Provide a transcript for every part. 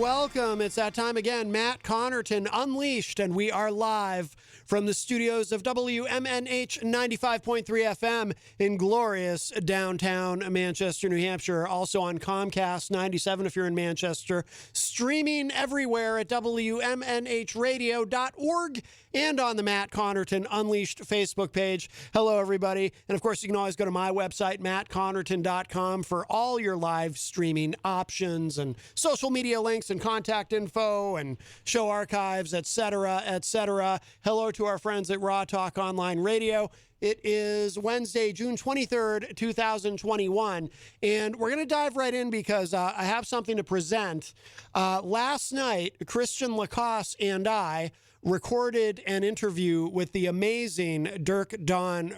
welcome. It's that time again. Matt Connarton Unleashed, and we are live from the studios of WMNH 95.3 FM in glorious downtown Manchester, New Hampshire. Also on Comcast 97 if you're in Manchester. Streaming everywhere at WMNHradio.org and on the Matt Connarton Unleashed Facebook page. Hello, everybody. And, of course, you can always go to my website, mattconnerton.com, for all your live streaming options and social media links and contact info and show archives, etc., etc. Hello to our friends at Raw Talk Online Radio. It is Wednesday, June 23rd, 2021, and we're going to dive right in because I have something to present. Last night, LaCoss and I recorded an interview with the amazing Dirk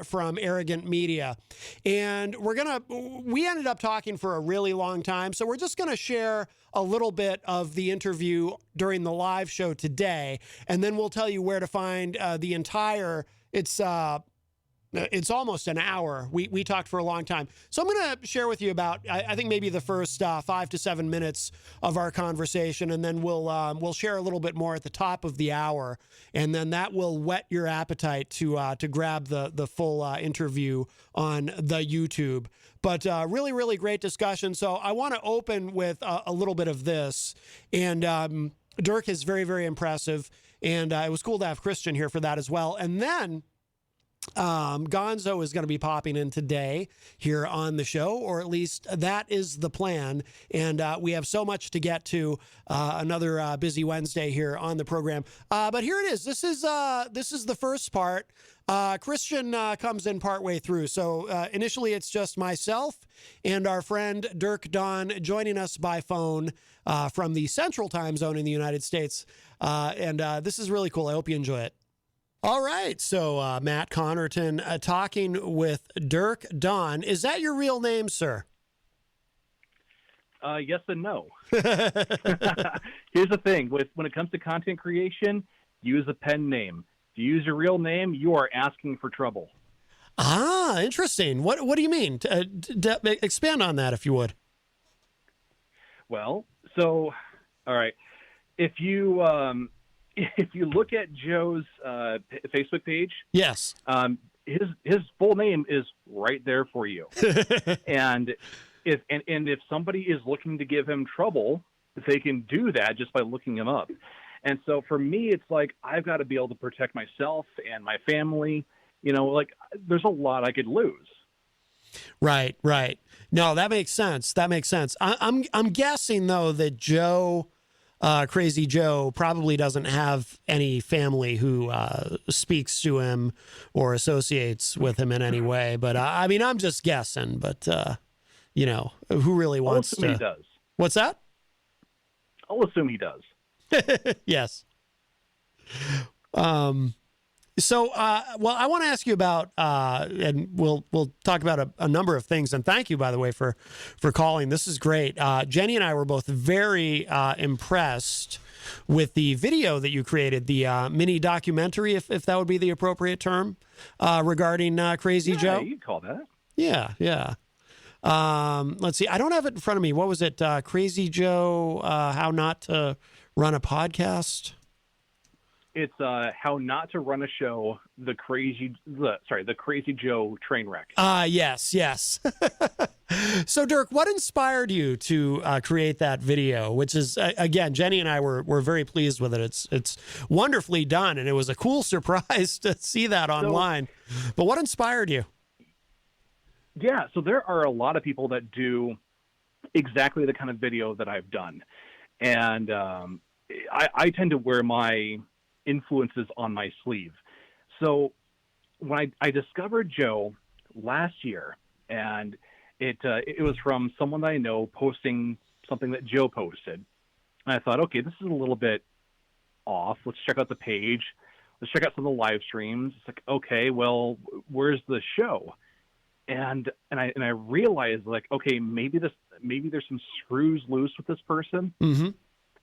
from Arrogant Media. And we ended up talking for a really long time. So we're just going to share a little bit of the interview during the live show today. And then we'll tell you where to find the entire, it's almost an hour. We talked for a long time. So I'm going to share with you about, I think maybe the first 5 to 7 minutes of our conversation, and then we'll share a little bit more at the top of the hour, and then that will whet your appetite to grab the full interview on the YouTube. But really, really great discussion. So I want to open with a little bit of this, and Dirk is very, very impressive, and it was cool to have Christian here for that as well. And then Gonzo is going to be popping in today here on the show, or at least that is the plan. And we have so much to get to, another busy Wednesday here on the program. But here it is. This is the first part. Christian comes in partway through. So initially it's just myself and our friend Dirk joining us by phone from the Central Time Zone in the United States. And this is really cool. I hope you enjoy it. All right, so Matt Connarton talking with Dirk. Is that your real name, sir? Yes and no. Here's the thing. When it comes to content creation, use a pen name. If you use your real name, you are asking for trouble. Ah, interesting. What do you mean? Expand on that, if you would. Well, so, all right. If you look at Joe's Facebook page, yes, his full name is right there for you. and if somebody is looking to give him trouble, they can do that just by looking him up. And so for me, it's like I've got to be able to protect myself and my family. You know, like there's a lot I could lose. Right. No, that makes sense. I'm guessing though that Joe. Crazy Joe probably doesn't have any family who speaks to him or associates with him in any way. But I mean, I'm just guessing. But who really wants to? I'll assume he does. What's that? I'll assume he does. Yes. So, well, I want to ask you about, and we'll talk about a number of things. And thank you, by the way, for calling. This is great. Jenny and I were both very impressed with the video that you created, the mini documentary, if that would be the appropriate term, regarding Crazy Joe. Yeah, you could call that. Yeah. Let's see. I don't have it in front of me. What was it? Crazy Joe, how not to run a podcast? It's how not to run a show, the Crazy Joe train wreck. Yes. So, Dirk, what inspired you to create that video? Which is, again, Jenny and I were very pleased with it. It's wonderfully done, and it was a cool surprise to see that online. But what inspired you? Yeah, so there are a lot of people that do exactly the kind of video that I've done, and I tend to wear my influences on my sleeve. So when I discovered Joe last year, and it was from someone that I know posting something that Joe posted, and I thought, okay, this is a little bit off. Let's check out the page. Let's check out some of the live streams. It's like, okay, well, where's the show? And I realized, like, okay, maybe there's some screws loose with this person. Mm-hmm.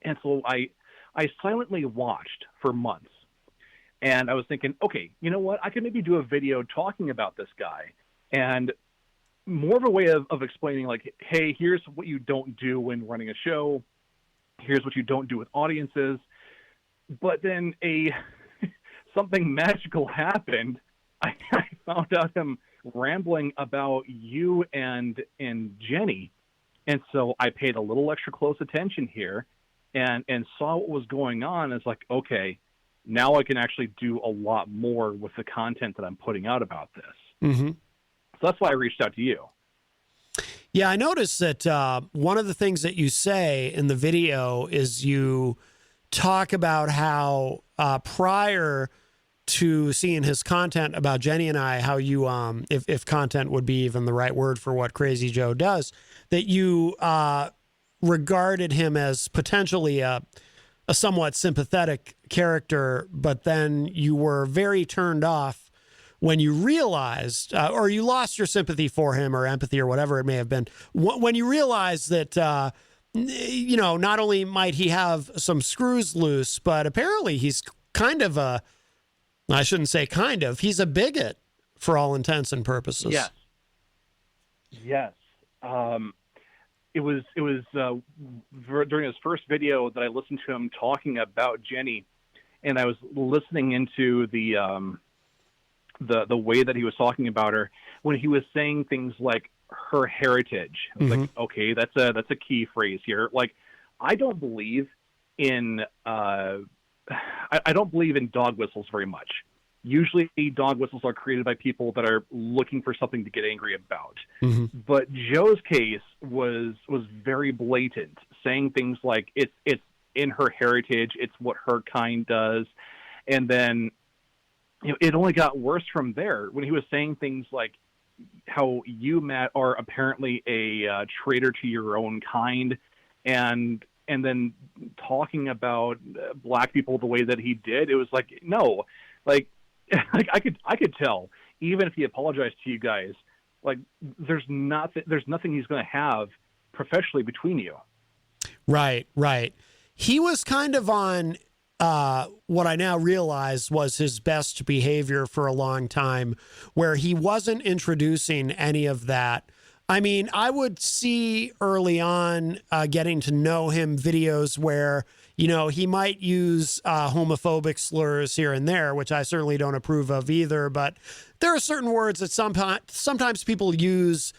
And so I silently watched for months, and I was thinking, okay, you know what? I could maybe do a video talking about this guy, and more of a way of explaining, like, hey, here's what you don't do when running a show. here's what you don't do with audiences. But then something magical happened. I found out him rambling about you and Jenny. And so I paid a little extra close attention here and saw what was going on. It's like, okay, now I can actually do a lot more with the content that I'm putting out about this. Mm-hmm. So that's why I reached out to you. Yeah, I noticed that one of the things that you say in the video is you talk about how prior to seeing his content about Jenny and I, how you, if content would be even the right word for what Crazy Joe does, that you regarded him as potentially a somewhat sympathetic character, but then you were very turned off when you realized, or you lost your sympathy for him or empathy or whatever it may have been, when you realized that, you know, not only might he have some screws loose, but apparently he's kind of I shouldn't say kind of, he's a bigot for all intents and purposes. Yes. Yes. It was during his first video that I listened to him talking about Jenny, and I was listening into the way that he was talking about her when he was saying things like her heritage. I was like, okay, that's a key phrase here. Like, I don't believe in I don't believe in dog whistles very much. Usually dog whistles are created by people that are looking for something to get angry about. But Joe's case was very blatant, saying things like it's in her heritage, it's what her kind does. And then, you know, it only got worse from there when he was saying things like how you, Matt, are apparently a traitor to your own kind, and then talking about black people the way that he did. It was like, no, like I could tell, even if he apologized to you guys, like there's nothing he's going to have professionally between you. Right. He was kind of on what I now realize was his best behavior for a long time, where he wasn't introducing any of that. I mean, I would see early on, getting to know him, videos where, you know, he might use homophobic slurs here and there, which I certainly don't approve of either. But there are certain words that sometimes people use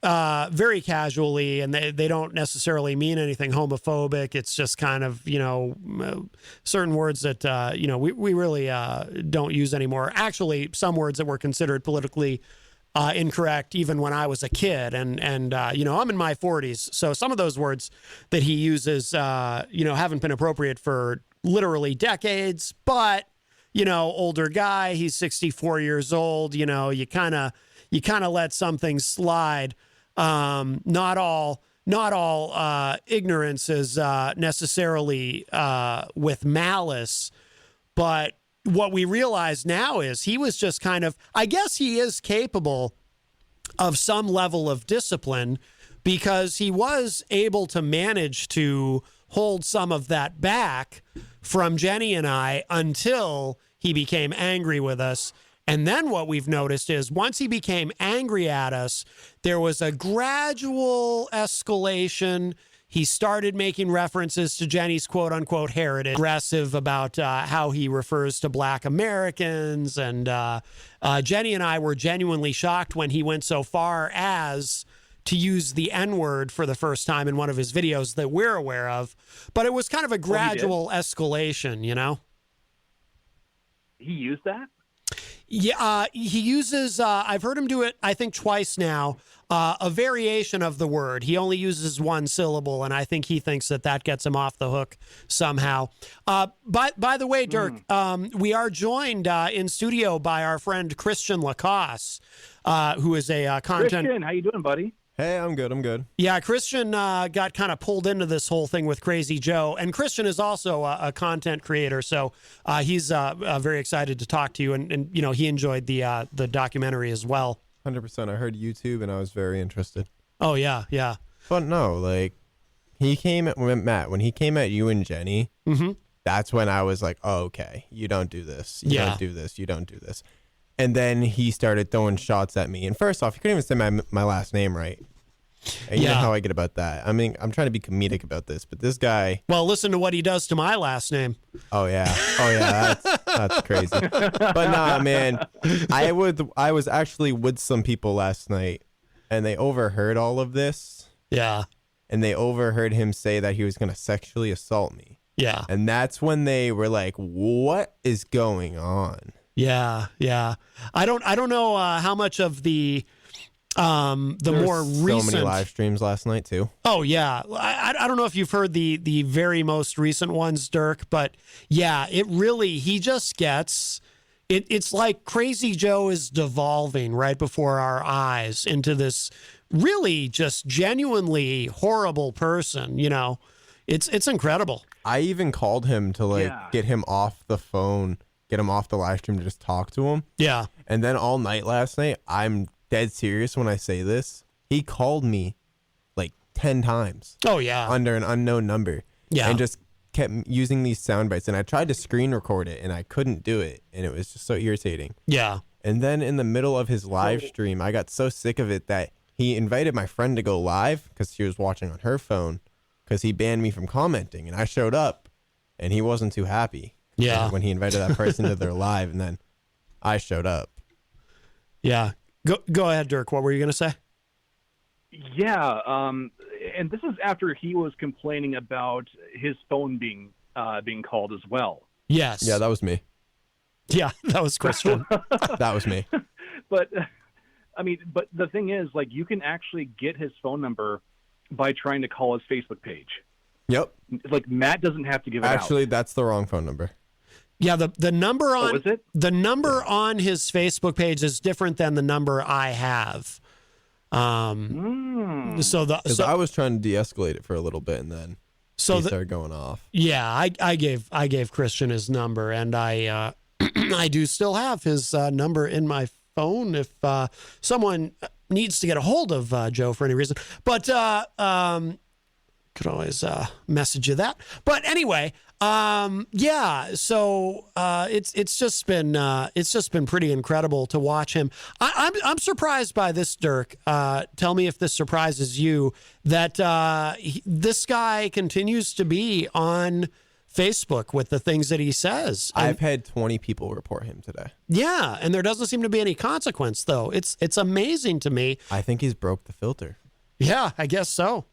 very casually, and they don't necessarily mean anything homophobic. It's just kind of, you know, certain words that, you know, we really don't use anymore. Actually, some words that were considered politically incorrect even when I was a kid. And you know, I'm in my 40s. So some of those words that he uses, you know, haven't been appropriate for literally decades. But, you know, older guy, he's 64 years old. You know, you kind of let some things slide. Not all ignorance is necessarily with malice, but what we realize now is he was just kind of, I guess he is capable of some level of discipline, because he was able to manage to hold some of that back from Jenny and I until he became angry with us. And then what we've noticed is once he became angry at us, there was a gradual escalation. He started making references to Jenny's quote unquote heritage, aggressive about how he refers to black Americans. And Jenny and I were genuinely shocked when he went so far as to use the N-word for the first time in one of his videos that we're aware of. But it was kind of a gradual escalation, you know? He used that? Yeah, he uses, I've heard him do it, I think, twice now, a variation of the word. He only uses one syllable, and I think he thinks that gets him off the hook somehow. By the way, Dirk, we are joined in studio by our friend Christian LaCoss, who is a content... Christian, how you doing, buddy? Hey, I'm good. Yeah, Christian got kind of pulled into this whole thing with Crazy Joe. And Christian is also a content creator, so he's very excited to talk to you. And you know, he enjoyed the documentary as well. 100%. I heard YouTube, and I was very interested. Oh, yeah. But no, like, he came at Matt, when he came at you and Jenny, that's when I was like, oh, okay, you don't do this. You don't do this. You don't do this. And then he started throwing shots at me. And first off, he couldn't even say my last name right. And you know how I get about that. I mean, I'm trying to be comedic about this, but this guy. Well, listen to what he does to my last name. Oh yeah, that's crazy. But nah, man, I was actually with some people last night, and they overheard all of this. Yeah. And they overheard him say that he was going to sexually assault me. Yeah. And that's when they were like, "What is going on?" Yeah, yeah. I don't know how much of the more recent. So many live streams last night too. Oh yeah, I don't know if you've heard the very most recent ones, Dirk, but yeah, it really he just gets. It's like Crazy Joe is devolving right before our eyes into this really just genuinely horrible person. You know, it's incredible. I even called him to get him off the phone, get him off the live stream to just talk to him. Yeah. And then all night last night, I'm dead serious when I say this. He called me like 10 times. Oh yeah. Under an unknown number. Yeah. And just kept using these sound bites. And I tried to screen record it and I couldn't do it. And it was just so irritating. Yeah. And then in the middle of his live stream, I got so sick of it that he invited my friend to go live because she was watching on her phone because he banned me from commenting. And I showed up and he wasn't too happy. Yeah. When he invited that person to their live and then I showed up. Yeah. Go ahead, Dirk. What were you going to say? Yeah. And this is after he was complaining about his phone being called as well. Yes. Yeah, that was me. Yeah, that was Christian. That was me. But I mean, but the thing is, like, you can actually get his phone number by trying to call his Facebook page. Yep. Like, Matt doesn't have to give it out. Actually, that's the wrong phone number. Yeah, the number on is it? The number on his Facebook page is different than the number I have. So I was trying to de-escalate it for a little bit, and then he started going off. Yeah, I gave Christian his number, and I I do still have his number in my phone if someone needs to get a hold of Joe for any reason. But could always message you that. But anyway, yeah. So it's just been pretty incredible to watch him. I'm surprised by this, Dirk. Tell me if this surprises you that this guy continues to be on Facebook with the things that he says. And I've had 20 people report him today. Yeah, and there doesn't seem to be any consequence though. It's amazing to me. I think he's broke the filter. Yeah, I guess so.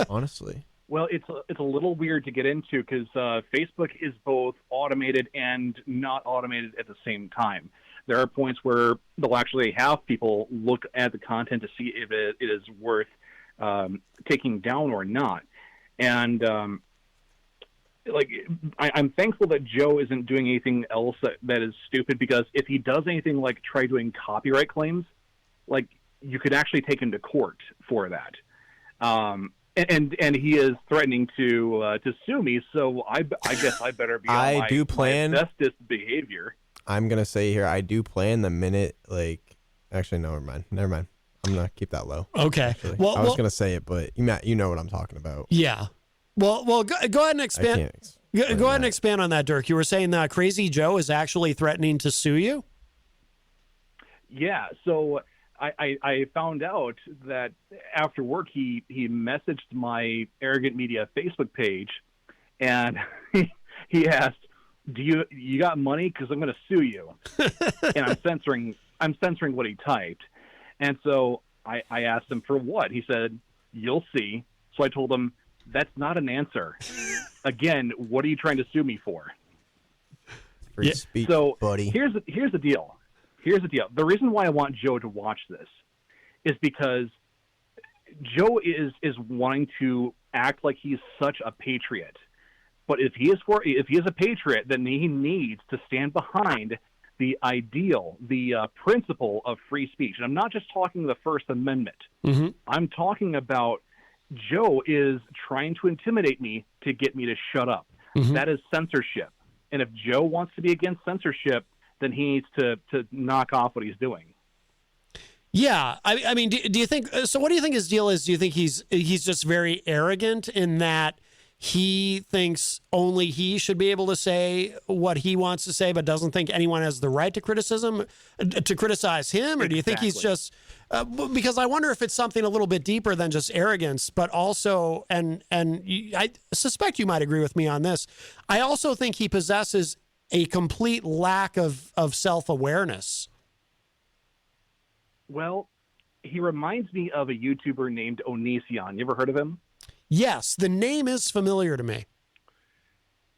Honestly. Well, it's a little weird to get into because Facebook is both automated and not automated at the same time. There are points where they'll actually have people look at the content to see if it is worth taking down or not. And I'm thankful that Joe isn't doing anything else that is stupid, because if he does anything like try doing copyright claims, like, you could actually take him to court for that. And he is threatening to sue me, so I guess I better be on my bestest behavior. I'm gonna say here, I do plan the minute, like, actually, no, never mind. I'm gonna keep that low. Okay. Actually. I was gonna say it, but Matt, you know what I'm talking about. Yeah. Well, go ahead and expand. Go ahead and expand on that, Dirk. You were saying that Crazy Joe is actually threatening to sue you. Yeah. So I found out that after work he messaged my Arrogant Media Facebook page, and he asked, "Do you got money? Because I'm going to sue you." And I'm censoring what he typed, and so I asked him for what. He said, "You'll see." So I told him, "That's not an answer. Again, what are you trying to sue me for?" Free speech, so buddy. Here's the deal. Here's the deal. The reason why I want Joe to watch this is because Joe is wanting to act like he's such a patriot. But if he is a patriot, then he needs to stand behind the ideal, the principle of free speech. And I'm not just talking the First Amendment. Mm-hmm. I'm talking about Joe is trying to intimidate me to get me to shut up. Mm-hmm. That is censorship. And if Joe wants to be against censorship, then he needs to knock off what he's doing. Yeah, I mean, do you think? So, what do you think his deal is? Do you think he's just very arrogant in that he thinks only he should be able to say what he wants to say, but doesn't think anyone has the right to criticize him? Or do you think he's just, because I wonder if it's something a little bit deeper than just arrogance, but also, I suspect you might agree with me on this, I also think he possesses a complete lack of self-awareness. Well, he reminds me of a YouTuber named Onision. You ever heard of him? Yes, the name is familiar to me.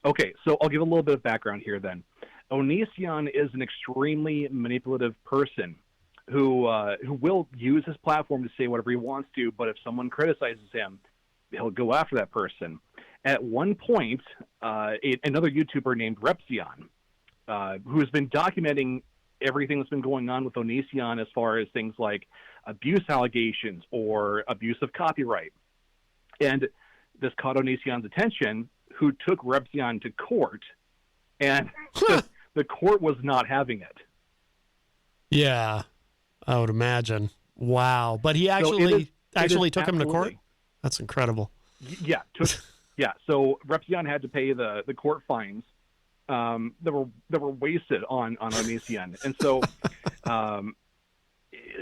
Okay, so I'll give a little bit of background here then. Onision is an extremely manipulative person who will use his platform to say whatever he wants to, but if someone criticizes him, he'll go after that person. At one point, another YouTuber named Repzion, who has been documenting everything that's been going on with Onision as far as things like abuse allegations or abuse of copyright. And this caught Onision's attention, who took Repzion to court, and the court was not having it. Yeah, I would imagine. Wow. But he actually took him to court? That's incredible. Yeah. So Repzion had to pay the court fines that were wasted on Onision. And so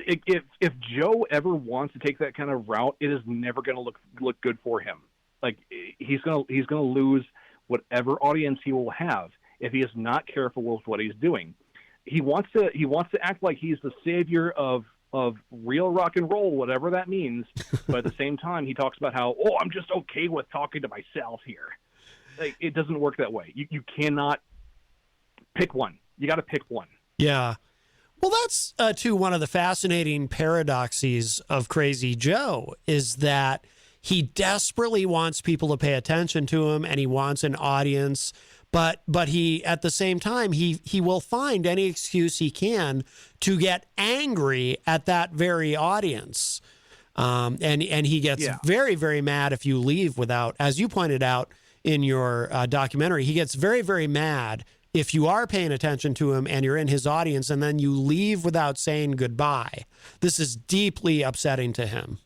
if Joe ever wants to take that kind of route, it is never going to look good for him. Like he's going to lose whatever audience he will have if he is not careful with what he's doing. He wants to act like he's the savior of real rock and roll, whatever that means. But at the same time, he talks about how, I'm just okay with talking to myself here. Like, it doesn't work that way. You cannot pick one. You got to pick one. Yeah. Well, that's, too, one of the fascinating paradoxes of Crazy Joe is that he desperately wants people to pay attention to him and he wants an audience, but he, at the same time, he will find any excuse he can to get angry at that very audience. And he gets very, very mad if you leave without, as you pointed out in your documentary, he gets very, very mad if you are paying attention to him and you're in his audience and then you leave without saying goodbye. This is deeply upsetting to him.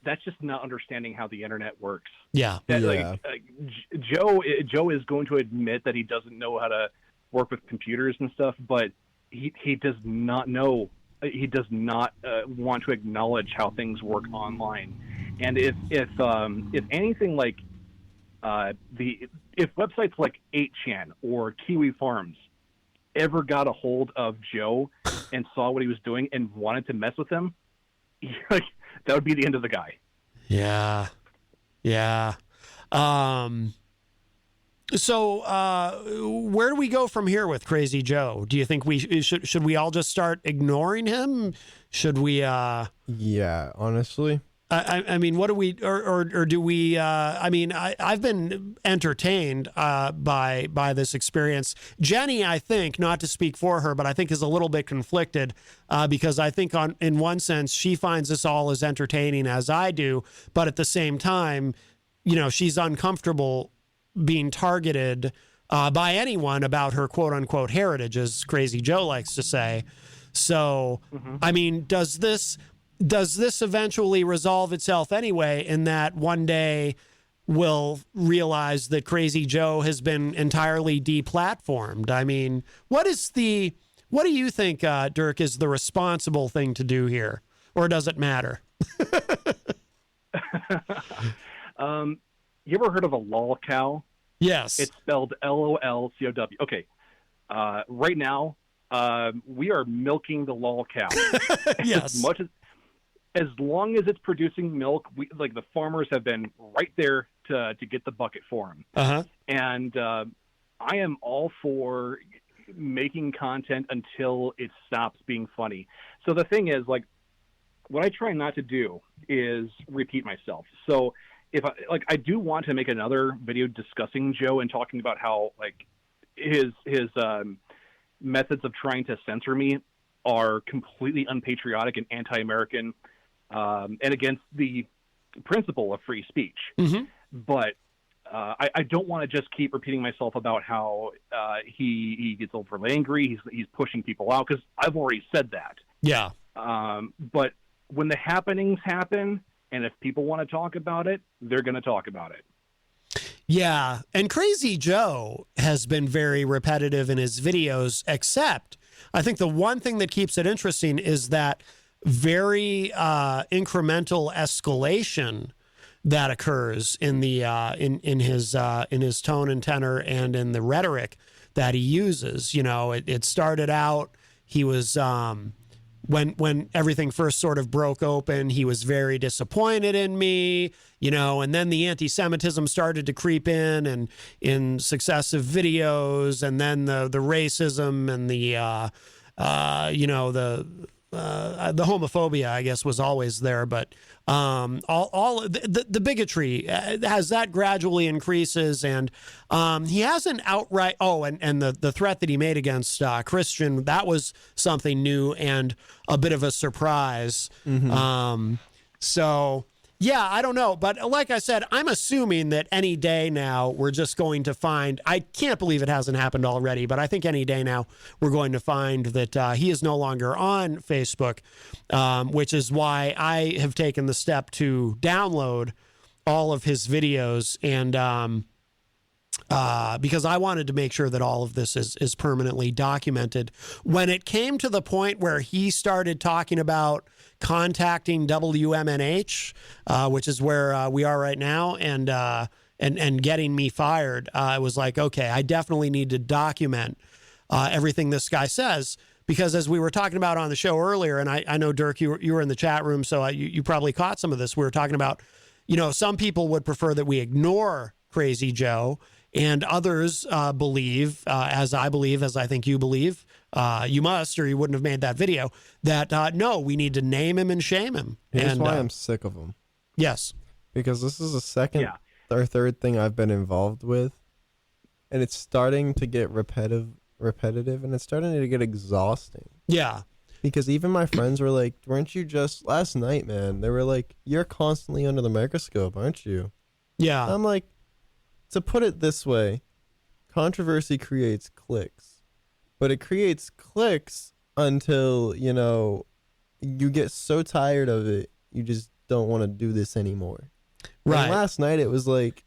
That's just not understanding how the internet works. Yeah. Joe is going to admit that he doesn't know how to work with computers and stuff, but he does not know. He does not want to acknowledge how things work online. And if anything like if websites like 8chan or Kiwi Farms ever got a hold of Joe and saw what he was doing and wanted to mess with him, that would be the end of the guy. Yeah. Yeah. So where do we go from here with Crazy Joe? Do you think should we all just start ignoring him? Should we? Yeah, honestly. I mean, what do we, or do we, I mean, I've been entertained by this experience. Jenny, I think, not to speak for her, but I think is a little bit conflicted because I think in one sense, she finds this all as entertaining as I do, but at the same time, she's uncomfortable being targeted by anyone about her quote unquote heritage, as Crazy Joe likes to say. So, I mean, does this eventually resolve itself anyway, in that one day we'll realize that Crazy Joe has been entirely deplatformed? I mean, what do you think, Dirk, is the responsible thing to do here? Or does it matter? You ever heard of a lol cow? Yes. It's spelled LOLCOW. Okay. Right now, we are milking the lol cow. Yes. As long as it's producing milk, the farmers have been right there to get the bucket for them. Uh-huh. And I am all for making content until it stops being funny. So the thing is, what I try not to do is repeat myself. So if I do want to make another video discussing Joe and talking about how his methods of trying to censor me are completely unpatriotic and anti-American. And against the principle of free speech. Mm-hmm. But I don't want to just keep repeating myself about how he gets overly angry, he's pushing people out, because I've already said that. Yeah. But when the happenings happen, and if people want to talk about it, they're going to talk about it. Yeah, and Crazy Joe has been very repetitive in his videos, except I think the one thing that keeps it interesting is that very incremental escalation that occurs in the in his tone and tenor and in the rhetoric that he uses. You know, it started out, he was when everything first sort of broke open, he was very disappointed in me, you know, and then the anti-Semitism started to creep in, and in successive videos, and then the racism and the you know, the homophobia, I guess, was always there, but all the bigotry, as that gradually increases, and he hasn't outright. Oh, and the threat that he made against Christian, that was something new and a bit of a surprise. So. Yeah, I don't know. But like I said, I'm assuming that any day now we're just going to find, I can't believe it hasn't happened already, but I think any day now we're going to find that he is no longer on Facebook, which is why I have taken the step to download all of his videos, and because I wanted to make sure that all of this is permanently documented. When it came to the point where he started talking about contacting WMNH, which is where we are right now, and getting me fired, I was like, okay, I definitely need to document everything this guy says, because as we were talking about on the show earlier, and I know, Dirk, you were in the chat room, so you probably caught some of this. We were talking about, you know, some people would prefer that we ignore Crazy Joe, and others believe, as I believe, as I think you believe, you must, or you wouldn't have made that video, that no, we need to name him and shame him. Here's why I'm sick of him. Yes. Because this is the second or third thing I've been involved with, and it's starting to get repetitive, and it's starting to get exhausting. Yeah. Because even my friends were like, weren't you just, last night, man, they were like, you're constantly under the microscope, aren't you? Yeah. I'm like, to put it this way, controversy creates clicks, but it creates clicks until, you know, you get so tired of it, you just don't want to do this anymore. Right. And last night it was like,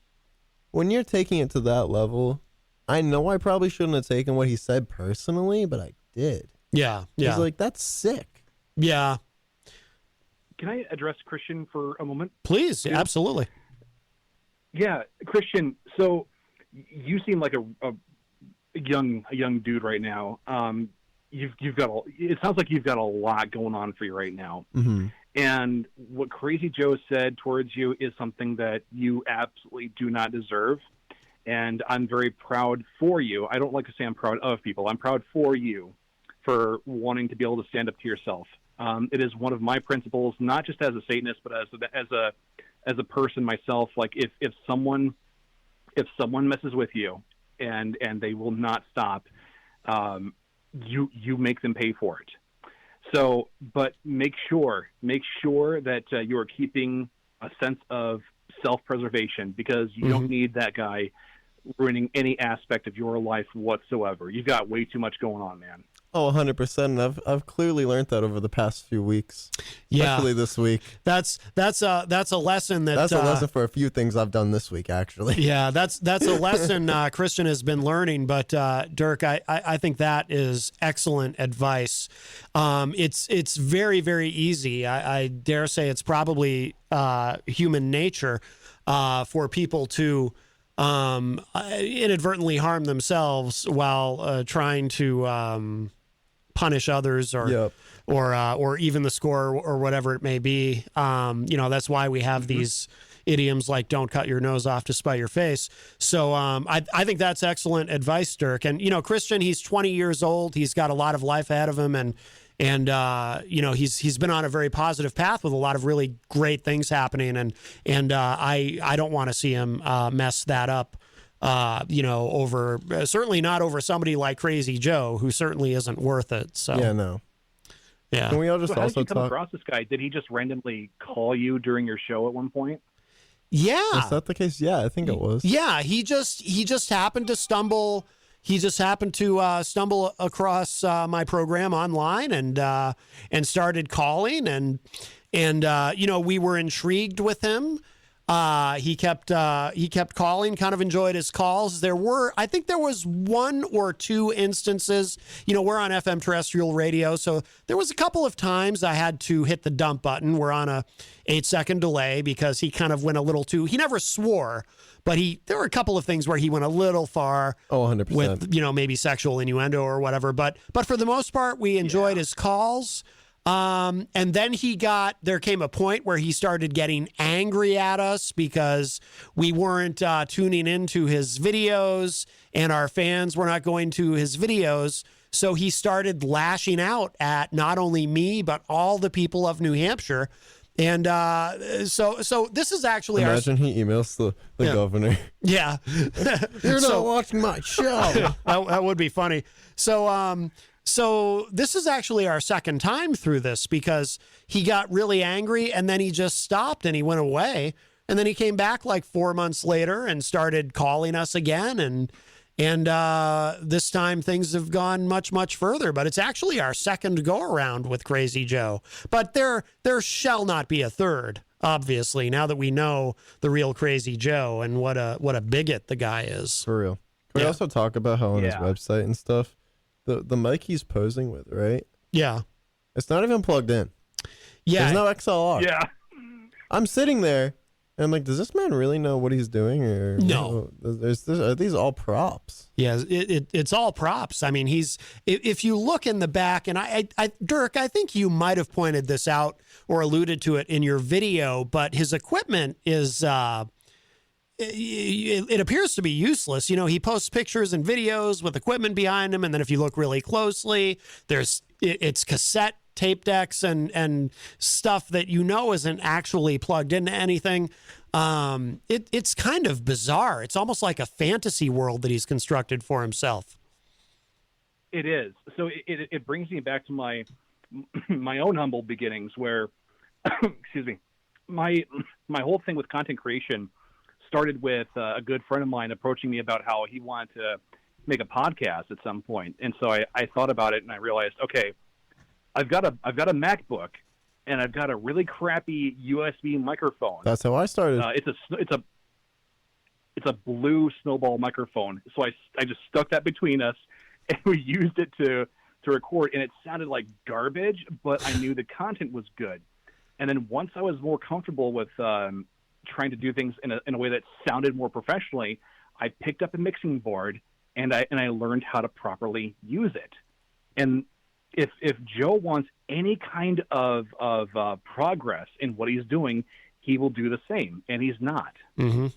when you're taking it to that level, I know I probably shouldn't have taken what he said personally, but I did. Yeah. Yeah. It's like, that's sick. Yeah. Can I address Christian for a moment? Please. Yeah, absolutely. Yeah, Christian. So you seem like a young dude right now. You've got it sounds like you've got a lot going on for you right now. Mm-hmm. And what Crazy Joe said towards you is something that you absolutely do not deserve. And I'm very proud for you. I don't like to say I'm proud of people. I'm proud for you for wanting to be able to stand up to yourself. It is one of my principles, not just as a Satanist, but as a person myself. Like if someone messes with you and they will not stop, you make them pay for it. So, but make sure that you are keeping a sense of self-preservation, because you don't need that guy ruining any aspect of your life whatsoever. You've got way too much going on, man. Oh, 100%. I've clearly learned that over the past few weeks, especially this week. That's a lesson that's a lesson for a few things I've done this week, actually. Yeah, that's a lesson Christian has been learning. But Dirk, I think that is excellent advice. It's very, very easy. I dare say it's probably human nature for people to inadvertently harm themselves while trying to punish others, or even the score, or whatever it may be. You know, that's why we have these idioms like "don't cut your nose off to spite your face." So I think that's excellent advice, Dirk. And you know, Christian, he's 20 years old. He's got a lot of life ahead of him, and you know, he's been on a very positive path with a lot of really great things happening, and I don't want to see him mess that up. You know, over certainly not over somebody like Crazy Joe, who certainly isn't worth it. So yeah, no. Yeah. Can we all just so how also did you come talk across this guy? Did he just randomly call you during your show at one point? Yeah. Is that the case? Yeah, I think it was. Yeah, he just happened to stumble. He just happened to stumble across my program online and started calling, and you know, we were intrigued with him. He kept calling, kind of enjoyed his calls. I think there was one or two instances, we're on FM terrestrial radio, so there was a couple of times I had to hit the dump button. We're on a 8-second delay because he kind of went a little too, he never swore, but there were a couple of things where he went a little far. Oh, 100%. With, maybe sexual innuendo or whatever. But for the most part, we enjoyed his calls. And then there came a point where he started getting angry at us because we weren't tuning into his videos and our fans were not going to his videos. So he started lashing out at not only me, but all the people of New Hampshire. And so this is actually Imagine he emails the governor. Yeah. You're not watching my show. That would be funny. So this is actually our second time through this because he got really angry and then he just stopped and he went away. And then he came back like 4 months later and started calling us again. And this time things have gone much, much further. But it's actually our second go around with Crazy Joe. But there shall not be a third, obviously, now that we know the real Crazy Joe and what a bigot the guy is. For real. Can we also talk about how on his website and stuff, the mic he's posing with, right? Yeah. It's not even plugged in. Yeah. There's no XLR. Yeah. I'm sitting there and I'm like, does this man really know what he's doing? Or no. Are these all props? Yeah, it's all props. I mean, if you look in the back, and Dirk, I think you might have pointed this out or alluded to it in your video, but his equipment is, it appears to be useless. He posts pictures and videos with equipment behind him, and then if you look really closely, it's cassette tape decks and stuff that isn't actually plugged into anything. It's kind of bizarre. It's almost like a fantasy world that he's constructed for himself. It is. So it brings me back to my own humble beginnings where, excuse me, my whole thing with content creation started with a good friend of mine approaching me about how he wanted to make a podcast at some point. And so I thought about it and I realized, okay, I've got a MacBook and I've got a really crappy USB microphone. That's how I started. It's a blue Snowball microphone. So I just stuck that between us and we used it to record, and it sounded like garbage, but I knew the content was good. And then once I was more comfortable with trying to do things in a way that sounded more professionally, I picked up a mixing board and I learned how to properly use it. And if Joe wants any kind of progress in what he's doing, he will do the same, and he's not. Mm-hmm.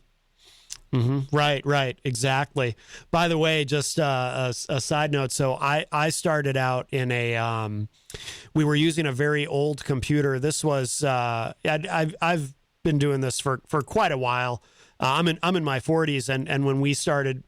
Mm-hmm. Right, exactly. By the way, just a side note. So I started out in we were using a very old computer. This was I've been doing this for quite a while. I'm in my 40s, and when we started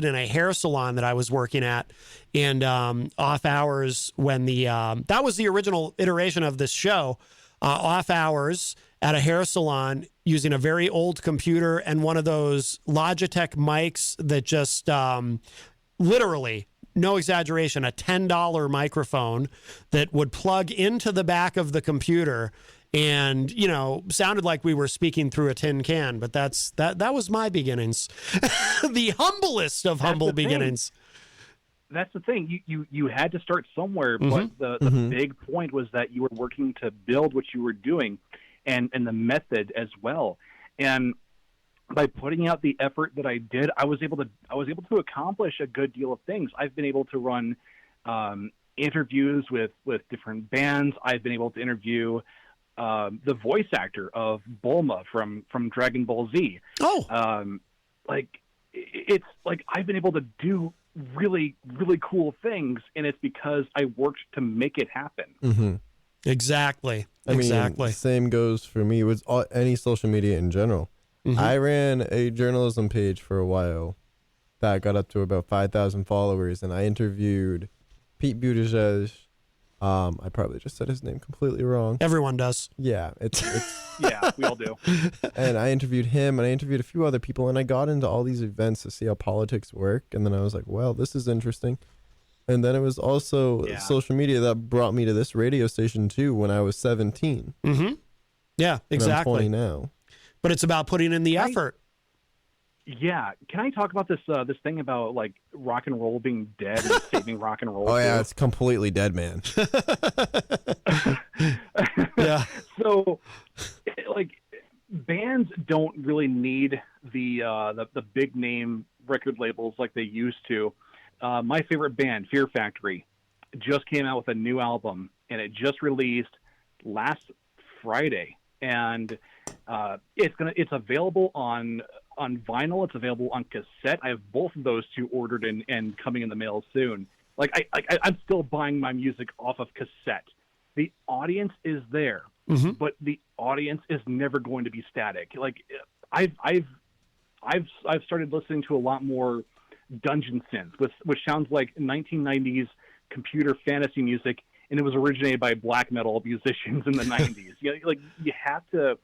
in a hair salon that I was working at, and off hours when that was the original iteration of this show, off hours at a hair salon using a very old computer and one of those Logitech mics that just literally, no exaggeration, a $10 microphone that would plug into the back of the computer and, sounded like we were speaking through a tin can, but that was my beginnings. The humblest of humble beginnings. That's the thing. You had to start somewhere, but the big point was that you were working to build what you were doing and the method as well. And by putting out the effort that I did, I was able to accomplish a good deal of things. I've been able to run interviews with different bands. I've been able to interview the voice actor of Bulma from Dragon Ball Z. Oh, it's like I've been able to do really, really cool things, and it's because I worked to make it happen. Mm-hmm. Exactly. I mean, same goes for me with any social media in general. Mm-hmm. I ran a journalism page for a while that got up to about 5,000 followers, and I interviewed Pete Buttigieg. I probably just said his name completely wrong. Everyone does. Yeah, it's yeah, we all do. And I interviewed him, and I interviewed a few other people, and I got into all these events to see how politics work, and then I was like, well, this is interesting. And then it was also social media that brought me to this radio station too when I was 17. Mm-hmm. Yeah, And I'm exactly. 20 now. But it's about putting in the effort. Yeah, can I talk about this this thing about like rock and roll being dead and saving rock and roll? Oh yeah, too? it's completely dead, man. Yeah. So, like, bands don't really need the big name record labels like they used to. My favorite band, Fear Factory, just came out with a new album, and it just released last Friday, and it's available on vinyl. It's available on cassette. I have both of those two ordered and coming in the mail soon. Like I'm still buying my music off of cassette. The audience is there, but the audience is never going to be static. Like I've started listening to a lot more dungeon synth, which sounds like 1990s computer fantasy music, and it was originated by black metal musicians in the 90s. You have to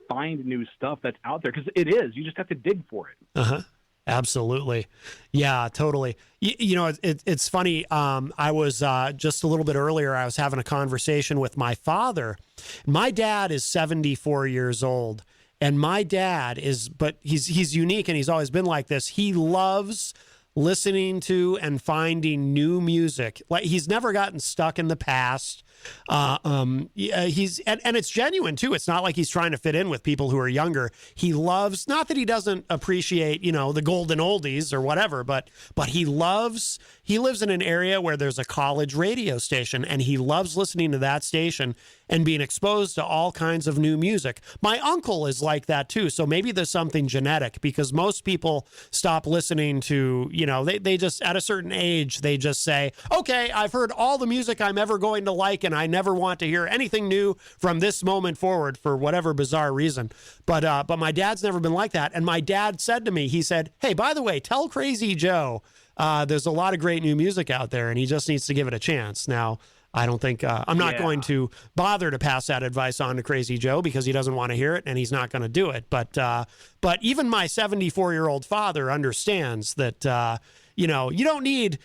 find new stuff that's out there because it is. You just have to dig for it. Absolutely. Yeah, totally. It's funny. I was just a little bit earlier, I was having a conversation with my father. My dad is 74 years old, and my dad but he's unique, and he's always been like this. He loves listening to and finding new music. Like, he's never gotten stuck in the past. He's and it's genuine too. It's not like he's trying to fit in with people who are younger. He loves, not that he doesn't appreciate, the golden oldies or whatever, but he lives in an area where there's a college radio station, and he loves listening to that station and being exposed to all kinds of new music. My uncle is like that too. So maybe there's something genetic, because most people stop listening to, they just, at a certain age, they just say, okay, I've heard all the music I'm ever going to like, and I never want to hear anything new from this moment forward for whatever bizarre reason. But my dad's never been like that. And my dad said to me, he said, hey, by the way, tell Crazy Joe, there's a lot of great new music out there, and he just needs to give it a chance. Now, I don't think I'm not going to bother to pass that advice on to Crazy Joe, because he doesn't want to hear it, and he's not going to do it. But even my 74-year-old father understands that you don't need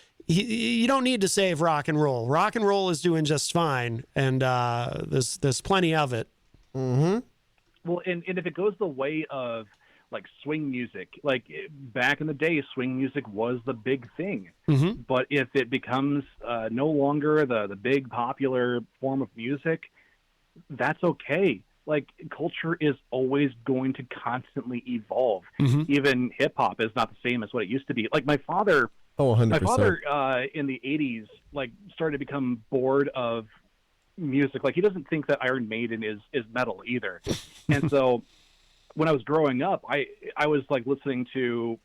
to save rock and roll. Rock and roll is doing just fine, and there's plenty of it. Mm-hmm. Well, and if it goes the way of like swing music, like back in the day, swing music was the big thing. Mm-hmm. But if it becomes no longer the big popular form of music, that's okay. Like, culture is always going to constantly evolve. Mm-hmm. Even hip hop is not the same as what it used to be. Like my father, 100%. My father in the 80s, like, started to become bored of music. Like, he doesn't think that Iron Maiden is metal either. And so when I was growing up, I was like listening to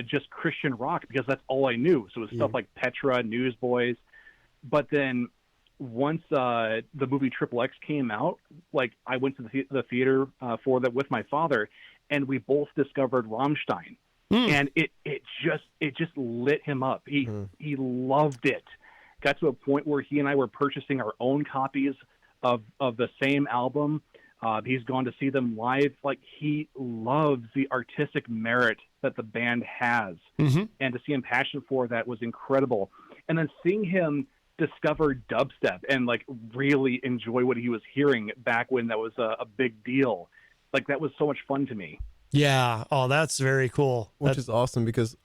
just Christian rock, because that's all I knew. So it was stuff like Petra, Newsboys. But then once the movie Triple X came out, like, I went to the theater for that with my father, and we both discovered Rammstein. And it just lit him up. He loved it. Got to a point where he and I were purchasing our own copies of the same album. He's gone to see them live. Like, he loves the artistic merit that the band has. Mm-hmm. And to see him passionate for that was incredible. And then seeing him discover dubstep and like really enjoy what he was hearing back when that was a big deal. Like, that was so much fun to me. Yeah. Oh, that's very cool. Which is awesome, because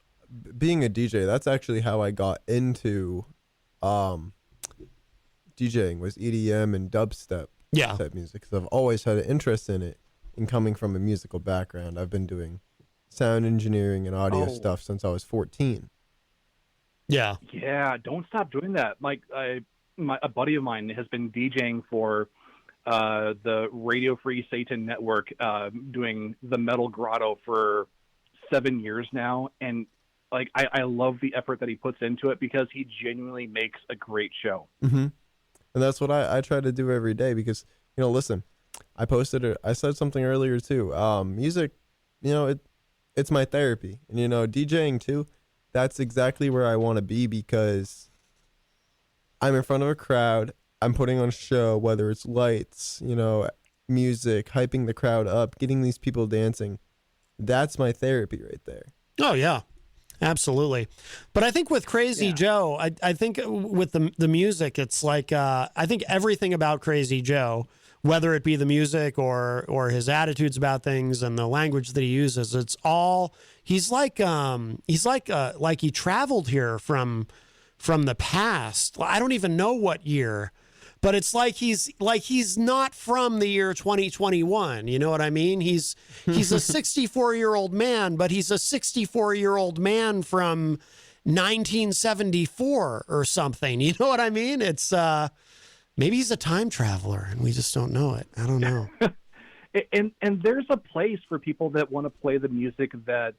being a DJ, that's actually how I got into DJing, was EDM and dubstep type music, because I've always had an interest in it. And coming from a musical background, I've been doing sound engineering and audio stuff since I was 14. Yeah. Yeah, don't stop doing that. Like, a buddy of mine has been DJing for the Radio Free Satan Network, doing the Metal Grotto for 7 years now. And like, I love the effort that he puts into it, because he genuinely makes a great show. Mm-hmm. And that's what I try to do every day, because, listen, I said something earlier too. Music, it's my therapy. And, DJing too, that's exactly where I want to be, because I'm in front of a crowd. I'm putting on a show, whether it's lights, music, hyping the crowd up, getting these people dancing. That's my therapy right there. Oh, yeah, absolutely. But I think with Crazy Joe, I think with the music, it's like, I think everything about Crazy Joe whether it be the music or his attitudes about things and the language that he uses. It's all he's like he traveled here from the past. I don't even know what year, but it's like he's not from the year 2021. You know what I mean? He's a 64-year-old man, but he's a 64-year-old man from 1974 or something. You know what I mean? It's maybe he's a time traveler and we just don't know it. I don't know. And there's a place for people that want to play the music that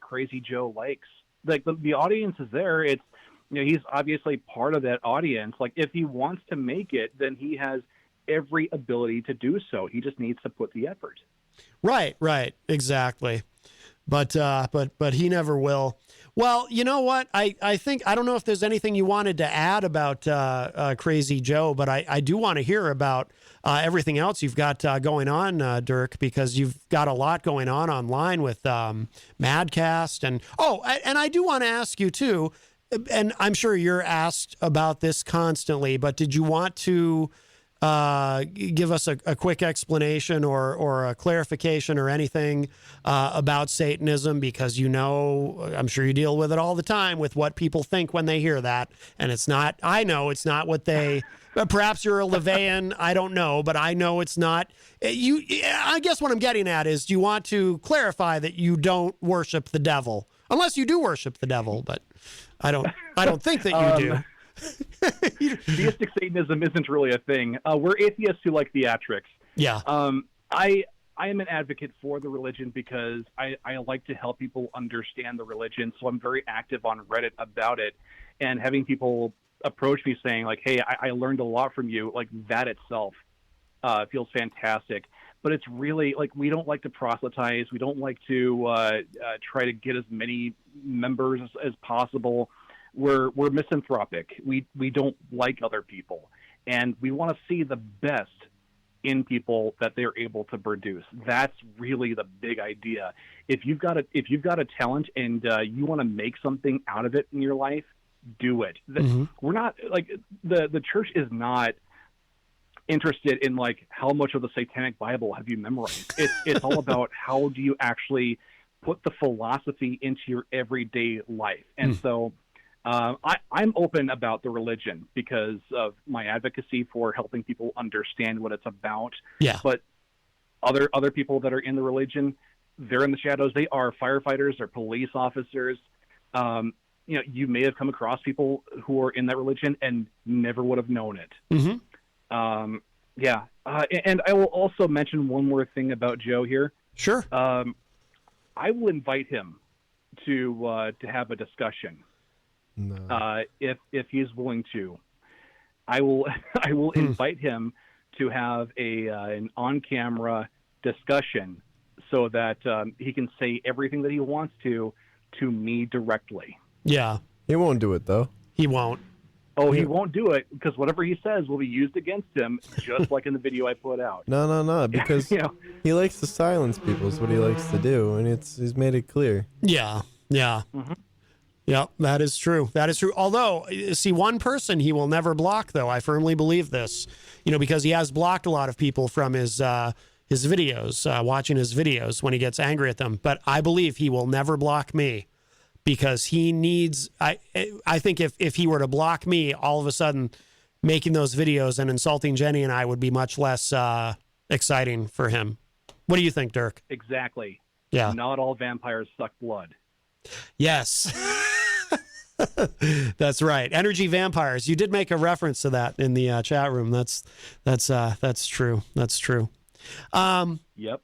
Crazy Joe likes. Like the audience is there. It's, he's obviously part of that audience. Like if he wants to make it, then he has every ability to do so. He just needs to put the effort. Right. Exactly. But he never will. Well, you know what? I think, I don't know if there's anything you wanted to add about Crazy Joe, but I do want to hear about everything else you've got going on, Dirk, because you've got a lot going on online with Madcast. And I do want to ask you too, and I'm sure you're asked about this constantly, but did you want to give us a quick explanation or a clarification or anything about Satanism? Because I'm sure you deal with it all the time with what people think when they hear that. And I know it's not what they, perhaps you're a LaVeyan, I don't know, but I know it's not. I guess what I'm getting at is, do you want to clarify that you don't worship the devil? Unless you do worship the devil, but I don't think that you do. Theistic Satanism isn't really a thing. We're atheists who like theatrics. Yeah. I am an advocate for the religion because I like to help people understand the religion. So I'm very active on Reddit about it, and having people approach me saying like, "Hey, I learned a lot from you." Like that itself feels fantastic. But it's really like, we don't like to proselytize. We don't like to try to get as many members as possible. We're misanthropic. We don't like other people, and we want to see the best in people that they're able to produce. That's really the big idea. If you've got a talent and you want to make something out of it in your life, do it. Mm-hmm. We're not like the church is not interested in like how much of the Satanic Bible have you memorized. It's all about how do you actually put the philosophy into your everyday life. And so I'm open about the religion because of my advocacy for helping people understand what it's about. Yeah. But other people that are in the religion, they're in the shadows. They are firefighters, they're police officers. You may have come across people who are in that religion and never would have known it. Mm-hmm. And I will also mention one more thing about Joe here. Sure. I will invite him to have a discussion. No. If he's willing to, I will invite him to have an on-camera discussion so that he can say everything that he wants to me directly. Yeah. He won't do it though. He won't. Oh, he won't do it because whatever he says will be used against him, just like in the video I put out. No, because he likes to silence people is what he likes to do, and he's made it clear. Yeah. Mm-hmm. Yeah, that is true. Although, see, one person he will never block, though. I firmly believe this, because he has blocked a lot of people from his videos, watching his videos when he gets angry at them. But I believe he will never block me because he needs, I think if he were to block me, all of a sudden making those videos and insulting Jenny and I would be much less exciting for him. What do you think, Dirk? Exactly. Yeah. Not all vampires suck blood. Yes. That's right. Energy vampires. You did make a reference to that in the chat room. That's true. That's true. Yep.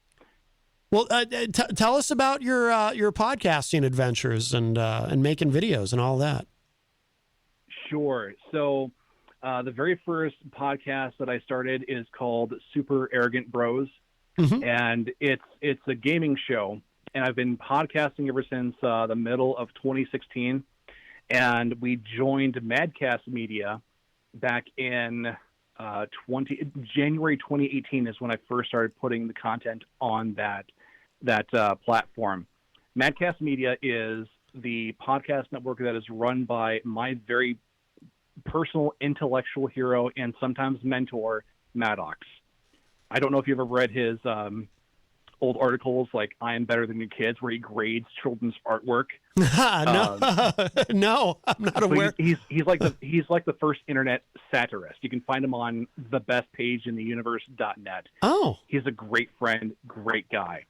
Well, tell us about your podcasting adventures and making videos and all that. Sure. So the very first podcast that I started is called Super Arrogant Bros, and it's a gaming show. And I've been podcasting ever since the middle of 2016. And we joined Madcast Media back in January 2018 is when I first started putting the content on that platform. Madcast Media is the podcast network that is run by my very personal intellectual hero and sometimes mentor, Maddox. I don't know if you've ever read his old articles like "I Am Better Than Your Kids," where he grades children's artwork. No, no, I'm not aware. He's like the first internet satirist. You can find him on the best page in the universe.net. Oh, he's a great friend, great guy,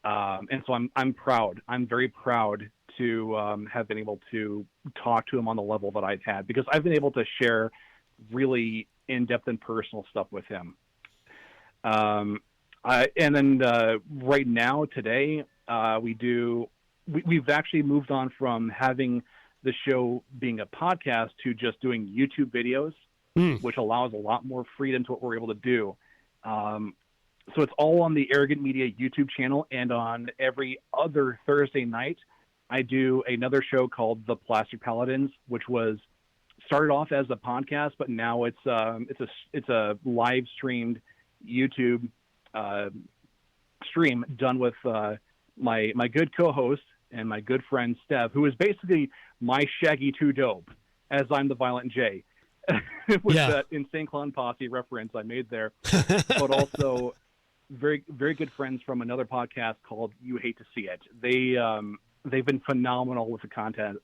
and so I'm proud. I'm very proud to have been able to talk to him on the level that I've had, because I've been able to share really in-depth and personal stuff with him. And then right now, today, we've actually moved on from having the show being a podcast to just doing YouTube videos, which allows a lot more freedom to what we're able to do. So it's all on the Arrogant Media YouTube channel, and on every other Thursday night, I do another show called The Plastic Paladins, which was started off as a podcast, but now it's a live streamed YouTube stream done with my good co-host and my good friend Stev, who is basically my Shaggy 2 Dope, as I'm the Violent J, with that Insane Clown Posse reference I made there, but also very, very good friends from another podcast called You Hate to See It. They've been phenomenal with the content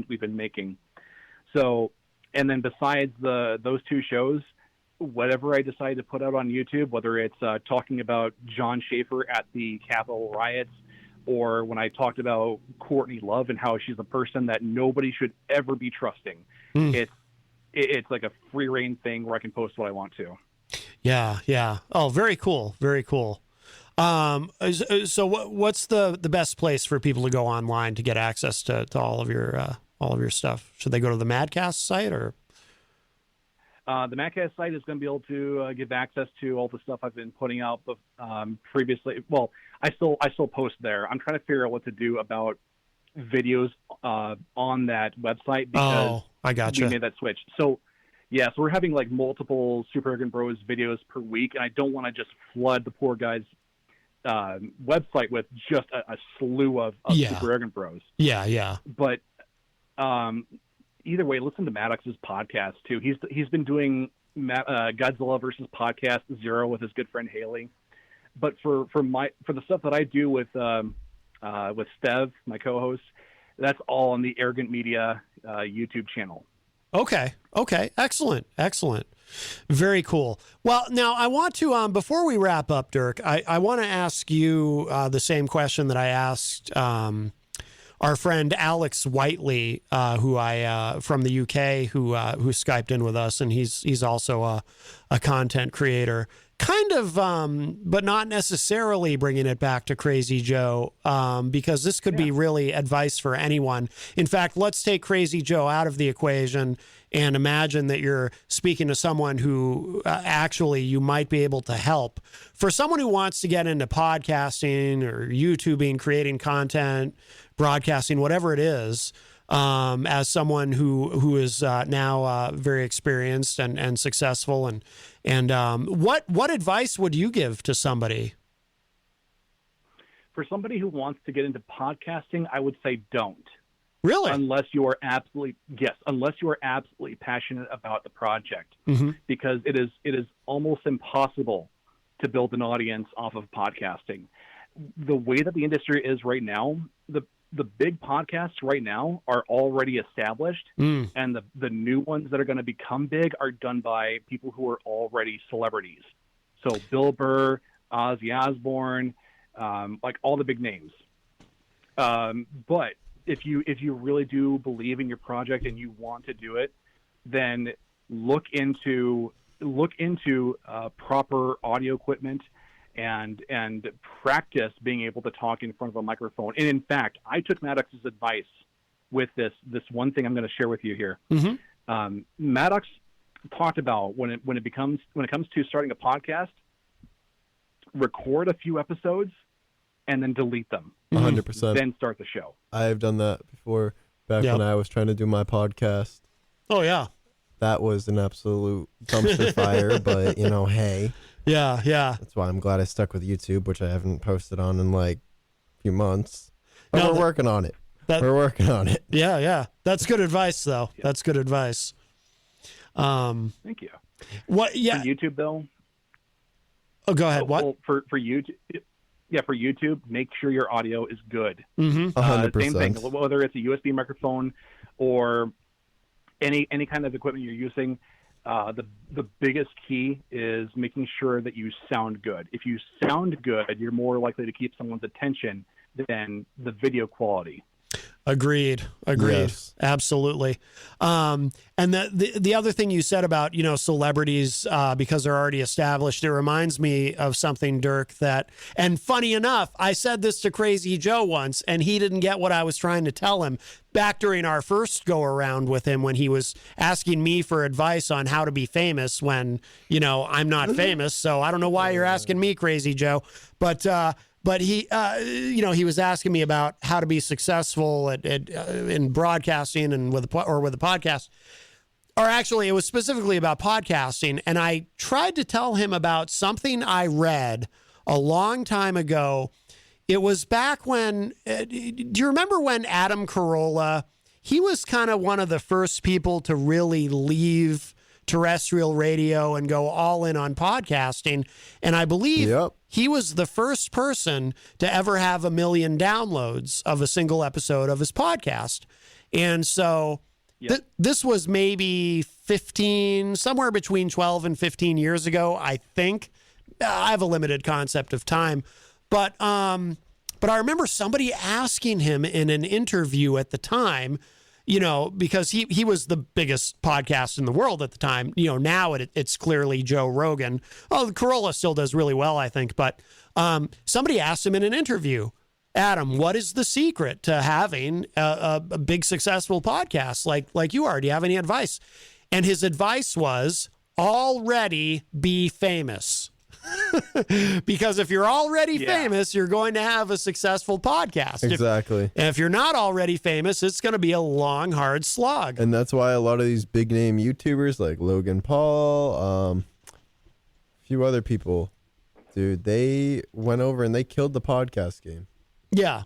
we've been making. So, and then besides those two shows, whatever I decide to put out on YouTube, whether it's talking about John Schaefer at the Capitol riots, or when I talked about Courtney Love and how she's a person that nobody should ever be trusting, it's like a free reign thing where I can post what I want to. Yeah. Oh, very cool. Very cool. So what's the best place for people to go online to get access to all of your stuff? Should they go to the Madcast site, or? The Madcast site is going to be able to give access to all the stuff I've been putting out previously. Well, I still post there. I'm trying to figure out what to do about videos on that website, because I gotcha. we made that switch. So we're having like multiple Super Arrogant Bros videos per week, and I don't want to just flood the poor guy's website with just a slew of Super Arrogant Bros. Yeah. But either way, listen to Maddox's podcast too. He's been doing Godzilla versus Podcast Zero with his good friend Haley. But for the stuff that I do with Stev, my co-host, that's all on the Arrogant Media YouTube channel. Okay. Excellent. Very cool. Well, now I want to, before we wrap up, Dirk, I want to ask you the same question that I asked our friend Alex Whiteley, who I from the UK, who Skyped in with us, and he's also a content creator, kind of, but not necessarily bringing it back to Crazy Joe, because this could be really advice for anyone. In fact, let's take Crazy Joe out of the equation and imagine that you're speaking to someone who actually you might be able to help. For someone who wants to get into podcasting or YouTubing, creating content, broadcasting, whatever it is, as someone who is now very experienced and successful, and what advice would you give to somebody? For somebody who wants to get into podcasting, I would say don't. Really? Unless you are absolutely passionate about the project, because it is almost impossible to build an audience off of podcasting. The way that the industry is right now, the big podcasts right now are already established, and the new ones that are going to become big are done by people who are already celebrities. So Bill Burr, Ozzy Osbourne, like all the big names. But if you really do believe in your project and you want to do it, then look into proper audio equipment and practice being able to talk in front of a microphone. And in fact, I took Maddox's advice with this one thing I'm going to share with you here. Maddox talked about when it comes to starting a podcast, record a few episodes and then delete them. 100%. Then start the show. I've done that before, back when I was trying to do my podcast. Oh yeah. That was an absolute dumpster fire, but hey. Yeah. That's why I'm glad I stuck with YouTube, which I haven't posted on in like a few months. But we're working on it. We're working on it. Yeah. That's good advice, though. That's good advice. Thank you. What? Yeah. For YouTube, though, Oh, go ahead. What? Well, for YouTube, for YouTube, make sure your audio is good. 100%. Same thing, whether it's a USB microphone or any kind of equipment you're using. The biggest key is making sure that you sound good. If you sound good, you're more likely to keep someone's attention than the video quality. Agreed. Yes. Absolutely. And the other thing you said about, celebrities, because they're already established, it reminds me of something, Dirk, and funny enough, I said this to Crazy Joe once, and he didn't get what I was trying to tell him back during our first go around with him when he was asking me for advice on how to be famous when, I'm not famous. So I don't know why you're asking me, Crazy Joe, but he, he was asking me about how to be successful in broadcasting and with a podcast. Or actually, it was specifically about podcasting. And I tried to tell him about something I read a long time ago. It was back when, do you remember when Adam Carolla, he was kind of one of the first people to really leave terrestrial radio and go all in on podcasting. And I believe he was the first person to ever have 1 million downloads of a single episode of his podcast. And so this was maybe 15, somewhere between 12 and 15 years ago, I think. I have a limited concept of time. But I remember somebody asking him in an interview at the time, because he was the biggest podcast in the world at the time. Now it's clearly Joe Rogan. Oh, Carolla still does really well, I think. But somebody asked him in an interview, Adam, what is the secret to having a big successful podcast like you are? Do you have any advice? And his advice was already be famous. Because if you're already famous, you're going to have a successful podcast. Exactly. If you're not already famous, it's going to be a long, hard slog. And that's why a lot of these big name YouTubers like Logan Paul, a few other people, dude, they went over and they killed the podcast game. Yeah.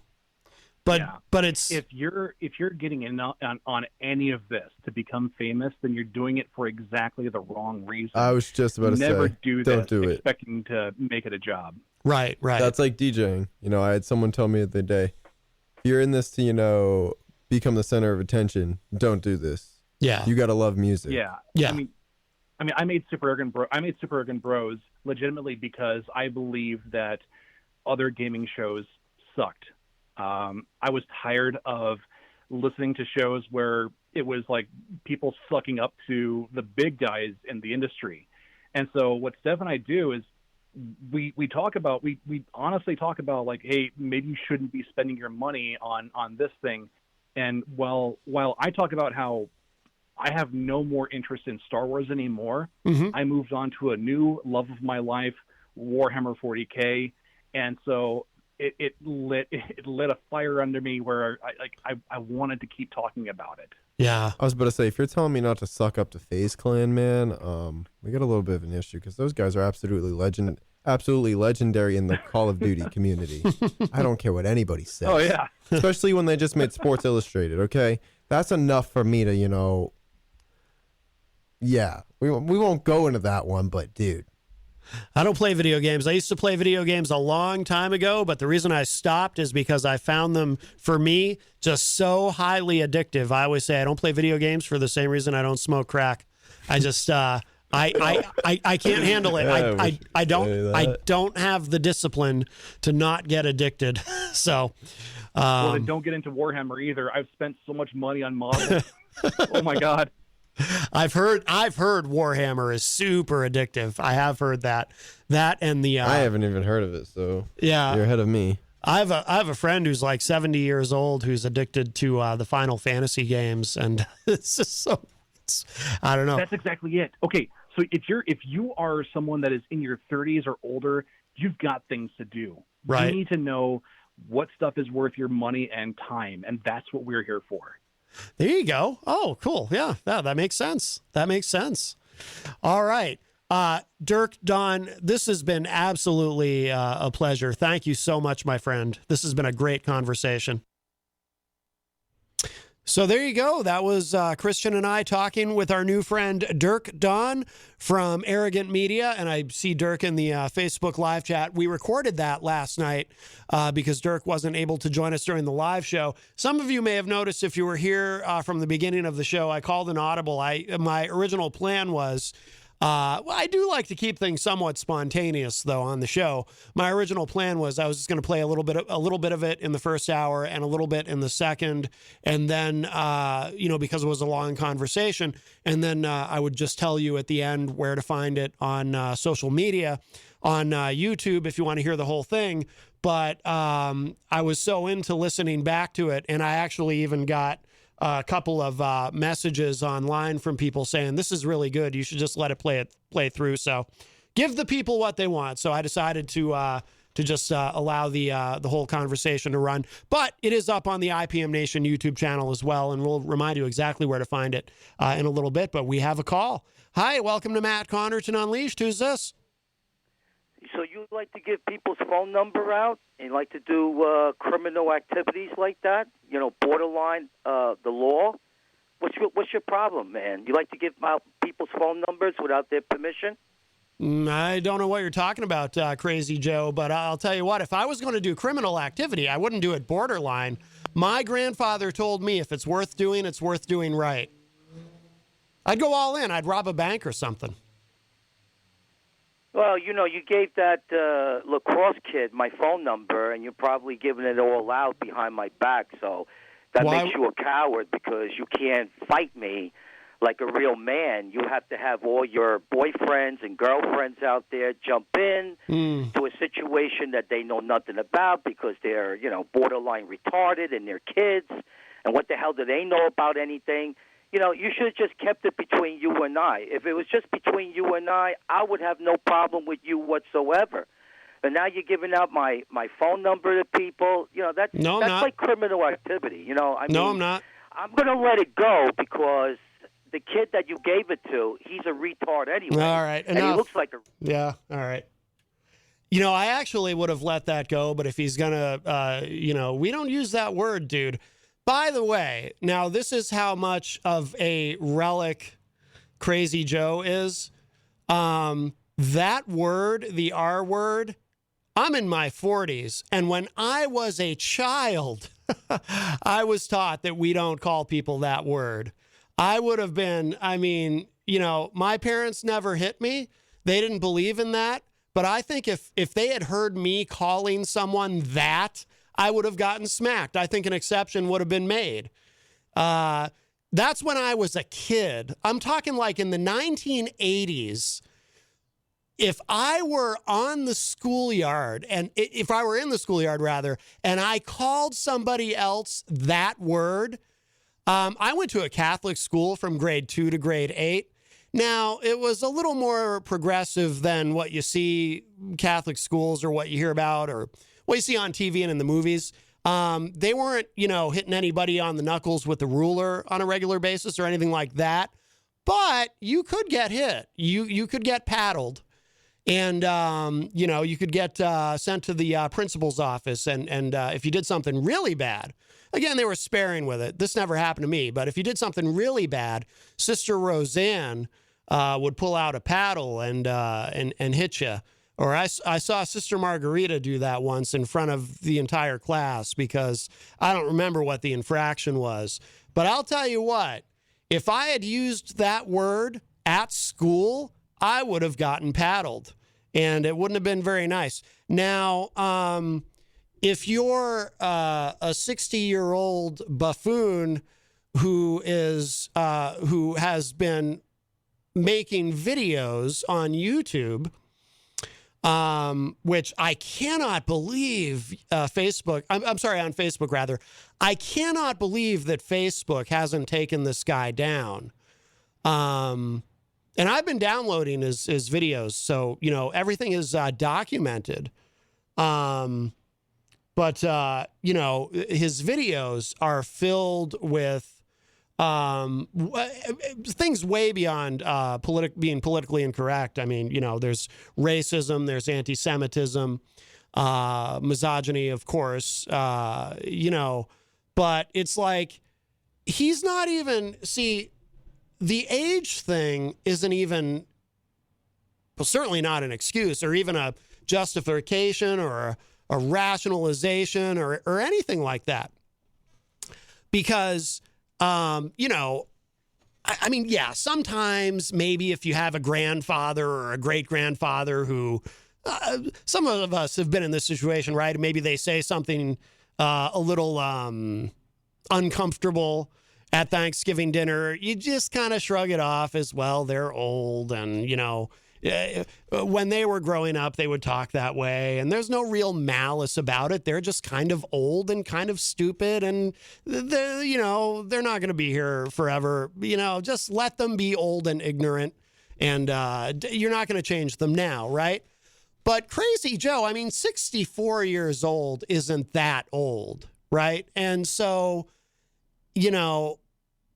But it's if you're getting in on any of this to become famous, then you're doing it for exactly the wrong reason. I was just about to say, never do this don't do it. Expecting to make it a job. Right. That's like DJing. I had someone tell me the other day, if you're in this to become the center of attention, don't do this. Yeah, you got to love music. Yeah. I made Super Urban Bros legitimately because I believed that other gaming shows sucked. I was tired of listening to shows where it was like people sucking up to the big guys in the industry. And so what Steph and I do is we honestly talk about like, hey, maybe you shouldn't be spending your money on this thing. And while I talk about how I have no more interest in Star Wars anymore, I moved on to a new love of my life, Warhammer 40K. And so it lit a fire under me where I wanted to keep talking about it. Yeah. I was about to say, if you're telling me not to suck up to FaZe Clan, man, we got a little bit of an issue because those guys are absolutely legendary in the Call of Duty community. I don't care what anybody says. Oh yeah. Especially when they just made Sports Illustrated. Okay, that's enough for me to Yeah, we won't go into that one, but dude. I don't play video games. I used to play video games a long time ago, but the reason I stopped is because I found them, for me, just so highly addictive. I always say I don't play video games for the same reason I don't smoke crack. I just I can't handle it. I don't have the discipline to not get addicted. So well, then don't get into Warhammer either. I've spent so much money on models. Oh my God. I've heard Warhammer is super addictive. I have heard that and the I haven't even heard of it, so yeah, you're ahead of me. I have a friend who's like 70 years old who's addicted to the Final Fantasy games, and it's just I don't know. That's exactly it. Okay, so if you are someone that is in your 30s or older, you've got things to do. Right. You need to know what stuff is worth your money and time, and that's what we're here for. There you go. Oh, cool. Yeah, that makes sense. All right. Dirk, Don, this has been absolutely a pleasure. Thank you so much, my friend. This has been a great conversation. So there you go. That was Christian and I talking with our new friend Dirk Don from Arrogant Media. And I see Dirk in the Facebook live chat. We recorded that last night because Dirk wasn't able to join us during the live show. Some of you may have noticed if you were here from the beginning of the show, I called an audible. My original plan was... I do like to keep things somewhat spontaneous, though, on the show. My original plan was I was just going to play a little bit of it in the first hour and a little bit in the second, and then, because it was a long conversation, and then I would just tell you at the end where to find it on social media, on YouTube, if you want to hear the whole thing. But I was so into listening back to it, and I actually even got a couple of messages online from people saying, this is really good. You should just let it play through. So give the people what they want. So I decided to just allow the whole conversation to run. But it is up on the IPM Nation YouTube channel as well, and we'll remind you exactly where to find it in a little bit. But we have a call. Hi, welcome to Matt Connarton Unleashed. Who's this? So you like to give people's phone number out and like to do criminal activities like that? Borderline the law? What's your problem, man? You like to give out people's phone numbers without their permission? I don't know what you're talking about, Crazy Joe, but I'll tell you what, if I was going to do criminal activity, I wouldn't do it borderline. My grandfather told me if it's worth doing right. I'd go all in. I'd rob a bank or something. Well, you gave that LaCoss kid my phone number, and you're probably giving it all out behind my back, so that makes you a coward because you can't fight me like a real man. You have to have all your boyfriends and girlfriends out there jump in to a situation that they know nothing about because they're, borderline retarded and they're kids, and what the hell do they know about anything? You should have just kept it between you and I. If it was just between you and I would have no problem with you whatsoever. But now you're giving out my phone number to people. That's like criminal activity. No, I'm not. I'm going to let it go because the kid that you gave it to, he's a retard anyway. All right, and he looks like a... Yeah, all right. I actually would have let that go, but if he's going to, we don't use that word, dude. By the way, now this is how much of a relic Crazy Joe is. That word, the R word, I'm in my 40s. And when I was a child, I was taught that we don't call people that word. I would have been, my parents never hit me. They didn't believe in that. But I think if they had heard me calling someone that, I would have gotten smacked. I think an exception would have been made. That's when I was a kid. I'm talking like in the 1980s. If I were on the schoolyard, and if I were in the schoolyard rather, and I called somebody else that word, I went to a Catholic school from grade 2 to grade 8. Now, it was a little more progressive than what you see Catholic schools or what you hear about or what you see on TV and in the movies. They weren't, hitting anybody on the knuckles with the ruler on a regular basis or anything like that. But you could get hit. You could get paddled. And, you could get sent to the principal's office. And if you did something really bad, again, they were sparing with it. This never happened to me. But if you did something really bad, Sister Roseanne would pull out a paddle and hit you. Or I saw Sister Margarita do that once in front of the entire class because I don't remember what the infraction was. But I'll tell you what, if I had used that word at school, I would have gotten paddled, and it wouldn't have been very nice. Now, if you're a 60-year-old buffoon who has been making videos on YouTube, which I cannot believe Facebook, I'm sorry, on Facebook rather, I cannot believe that Facebook hasn't taken this guy down. And I've been downloading his videos, so, everything is documented. But his videos are filled with things way beyond being politically incorrect. I mean, there's racism, there's anti-Semitism, misogyny, of course, but it's like he's not even, see, the age thing isn't even, well, certainly not an excuse or even a justification or a rationalization or anything like that. Because, you know, I mean, yeah, sometimes maybe if you have a grandfather or a great-grandfather who, some of us have been in this situation, right? Maybe they say something a little uncomfortable at Thanksgiving dinner. You just kind of shrug it off as, well, they're old. And, you know, when they were growing up, they would talk that way. And there's no real malice about it. They're just kind of old and kind of stupid. And, you know, they're not going to be here forever. You know, just let them be old and ignorant. And you're not going to change them now, right? But Crazy Joe, I mean, 64 years old isn't that old, right? And so, you know,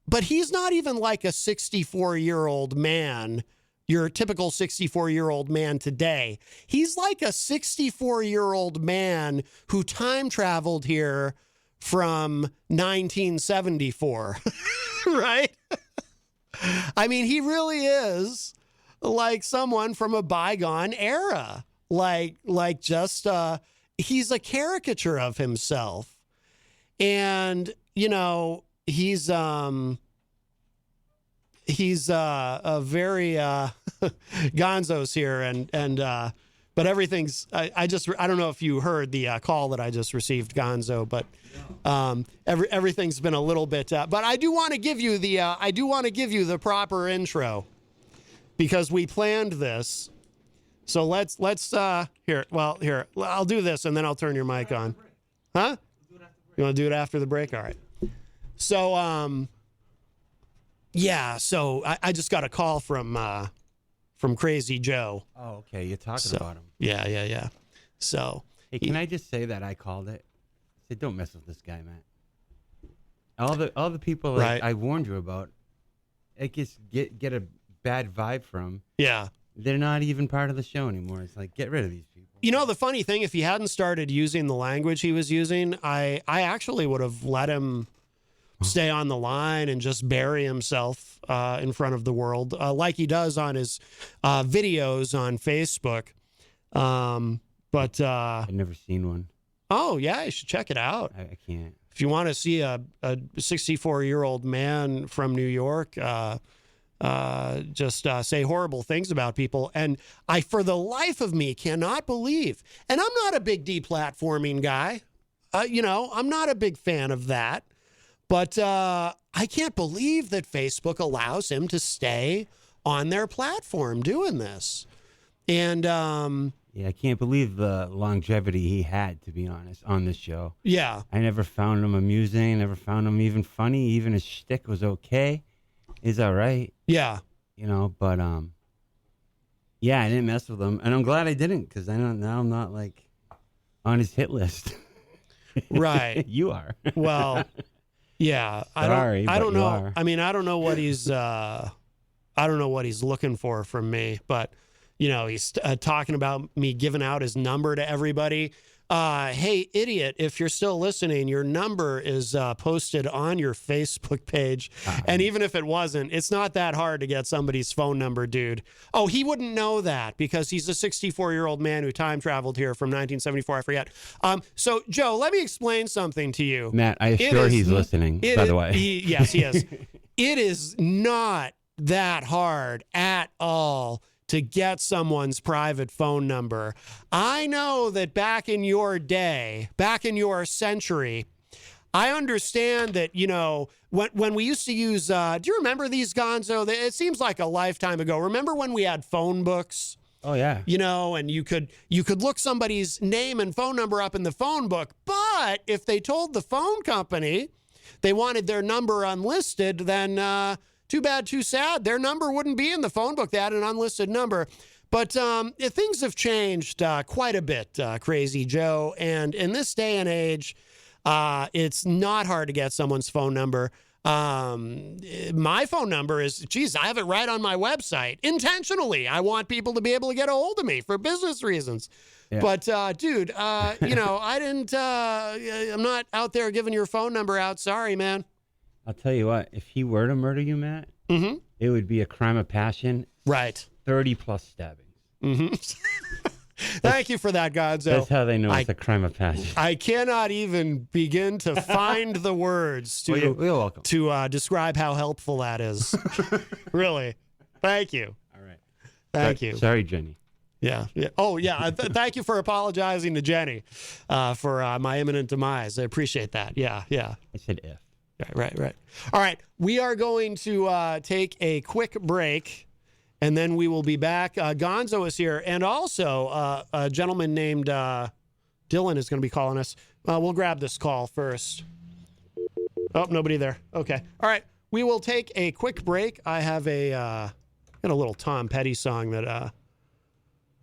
but he's not even like a 64-year-old man, your typical 64-year-old man today. He's like a 64-year-old man who time traveled here from 1974, right? I mean, he really is like someone from a bygone era. Like just, he's a caricature of himself. And, you know, he's a very, Gonzo's here and, but everything's, I don't know if you heard the call that I just received, Gonzo, but everything's been a little bit, but I do want to give you the proper intro because we planned this. So let's here, I'll do this and then I'll turn your mic on. Huh? You want to do it after the break? All right. So, yeah, so I just got a call from Crazy Joe. Oh, okay. You're talking about him. Yeah. So, hey, can I just say that I called it? I said, don't mess with this guy, man. All the people right. I warned you about, it gets get a bad vibe from. Yeah. They're not even part of the show anymore. It's like, get rid of these people. You know, the funny thing, if he hadn't started using the language he was using, I actually would have let him stay on the line and just bury himself in front of the world, like he does on his videos on Facebook. But I've never seen one. Oh, yeah, you should check it out. I can't. If you want to see a 64-year-old man from New York just say horrible things about people. And I, for the life of me, cannot believe, and I'm not a big deplatforming guy. You know, I'm not a big fan of that. But I can't believe that Facebook allows him to stay on their platform doing this. And yeah, I can't believe the longevity he had, to be honest, on this show. yeah, I never found him amusing. Never found him even funny. Even his shtick was okay. He's all right. yeah. You know, but yeah, I didn't mess with him, and I'm glad I didn't because now I'm not like on his hit list. Right. You are. Well, yeah. Sorry, I don't but you know. are. I mean, I don't know what he's looking for from me, but you know, he's talking about me giving out his number to everybody. Hey, idiot, if you're still listening, your number is posted on your Facebook page. And even if it wasn't, it's not that hard to get somebody's phone number, dude. Oh, he wouldn't know that because he's a 64-year-old man who time traveled here from 1974. I forget. So, Joe, let me explain something to you. Matt, I assure he's listening, by the way. Yes, he is. It is not that hard at all to get someone's private phone number. I know that back in your day, back in your century, I understand that, you know, when we used to use, do you remember these, Gonzo? It seems like a lifetime ago. Remember when we had phone books? Oh, yeah. You know, and you could look somebody's name and phone number up in the phone book. But if they told the phone company they wanted their number unlisted, then too bad, too sad. Their number wouldn't be in the phone book. They had an unlisted number. But things have changed quite a bit, Crazy Joe. And in this day and age, it's not hard to get someone's phone number. My phone number is, geez, I have it right on my website. Intentionally, I want people to be able to get a hold of me for business reasons. Yeah. But, dude, you know, I'm not out there giving your phone number out. Sorry, man. I'll tell you what. If he were to murder you, Matt, Mm-hmm. it would be a crime of passion. Right. 30+ stabbings. Mm-hmm. Thank you for that, Gonzo. That's how they know it's a crime of passion. I cannot even begin to find the words to You're welcome. to describe how helpful that is. Really. Thank you. All right. Thank you. Sorry, Jenny. Yeah. Oh, yeah. Thank you for apologizing to Jenny for my imminent demise. I appreciate that. Yeah. I said if. Right. All right. We are going to take a quick break, and then we will be back. Gonzo is here, and also a gentleman named Dillon is going to be calling us. We'll grab this call first. Oh, nobody there. Okay. All right. We will take a quick break. I have a little Tom Petty song that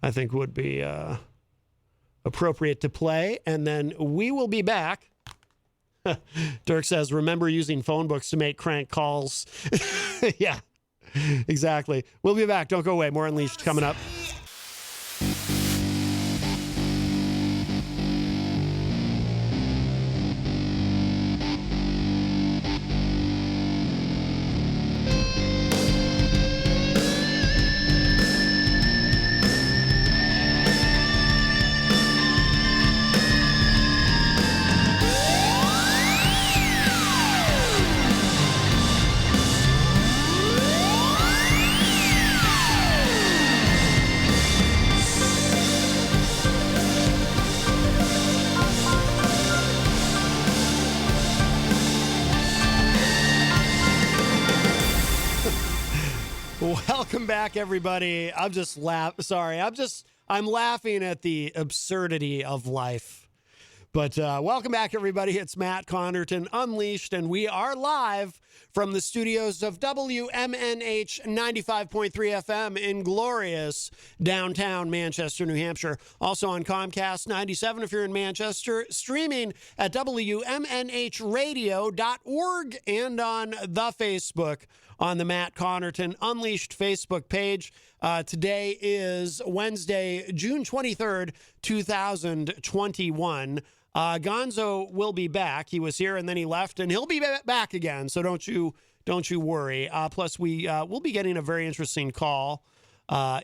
I think would be appropriate to play, and then we will be back. Dirk says, remember using phone books to make crank calls. Yeah, exactly. We'll be back. Don't go away. More Unleashed coming up. Welcome back, everybody. I'm laughing at the absurdity of life. But welcome back, everybody. It's Matt Connarton Unleashed, and we are live from the studios of WMNH 95.3 FM in glorious downtown Manchester, New Hampshire. Also on Comcast 97 if you're in Manchester, streaming at WMNHradio.org and on the Facebook on the Matt Connarton Unleashed Facebook page. Today is Wednesday, June 23rd, 2021. Gonzo will be back. He was here and then he left, and he'll be back again. So don't you worry. Plus, we'll be getting a very interesting call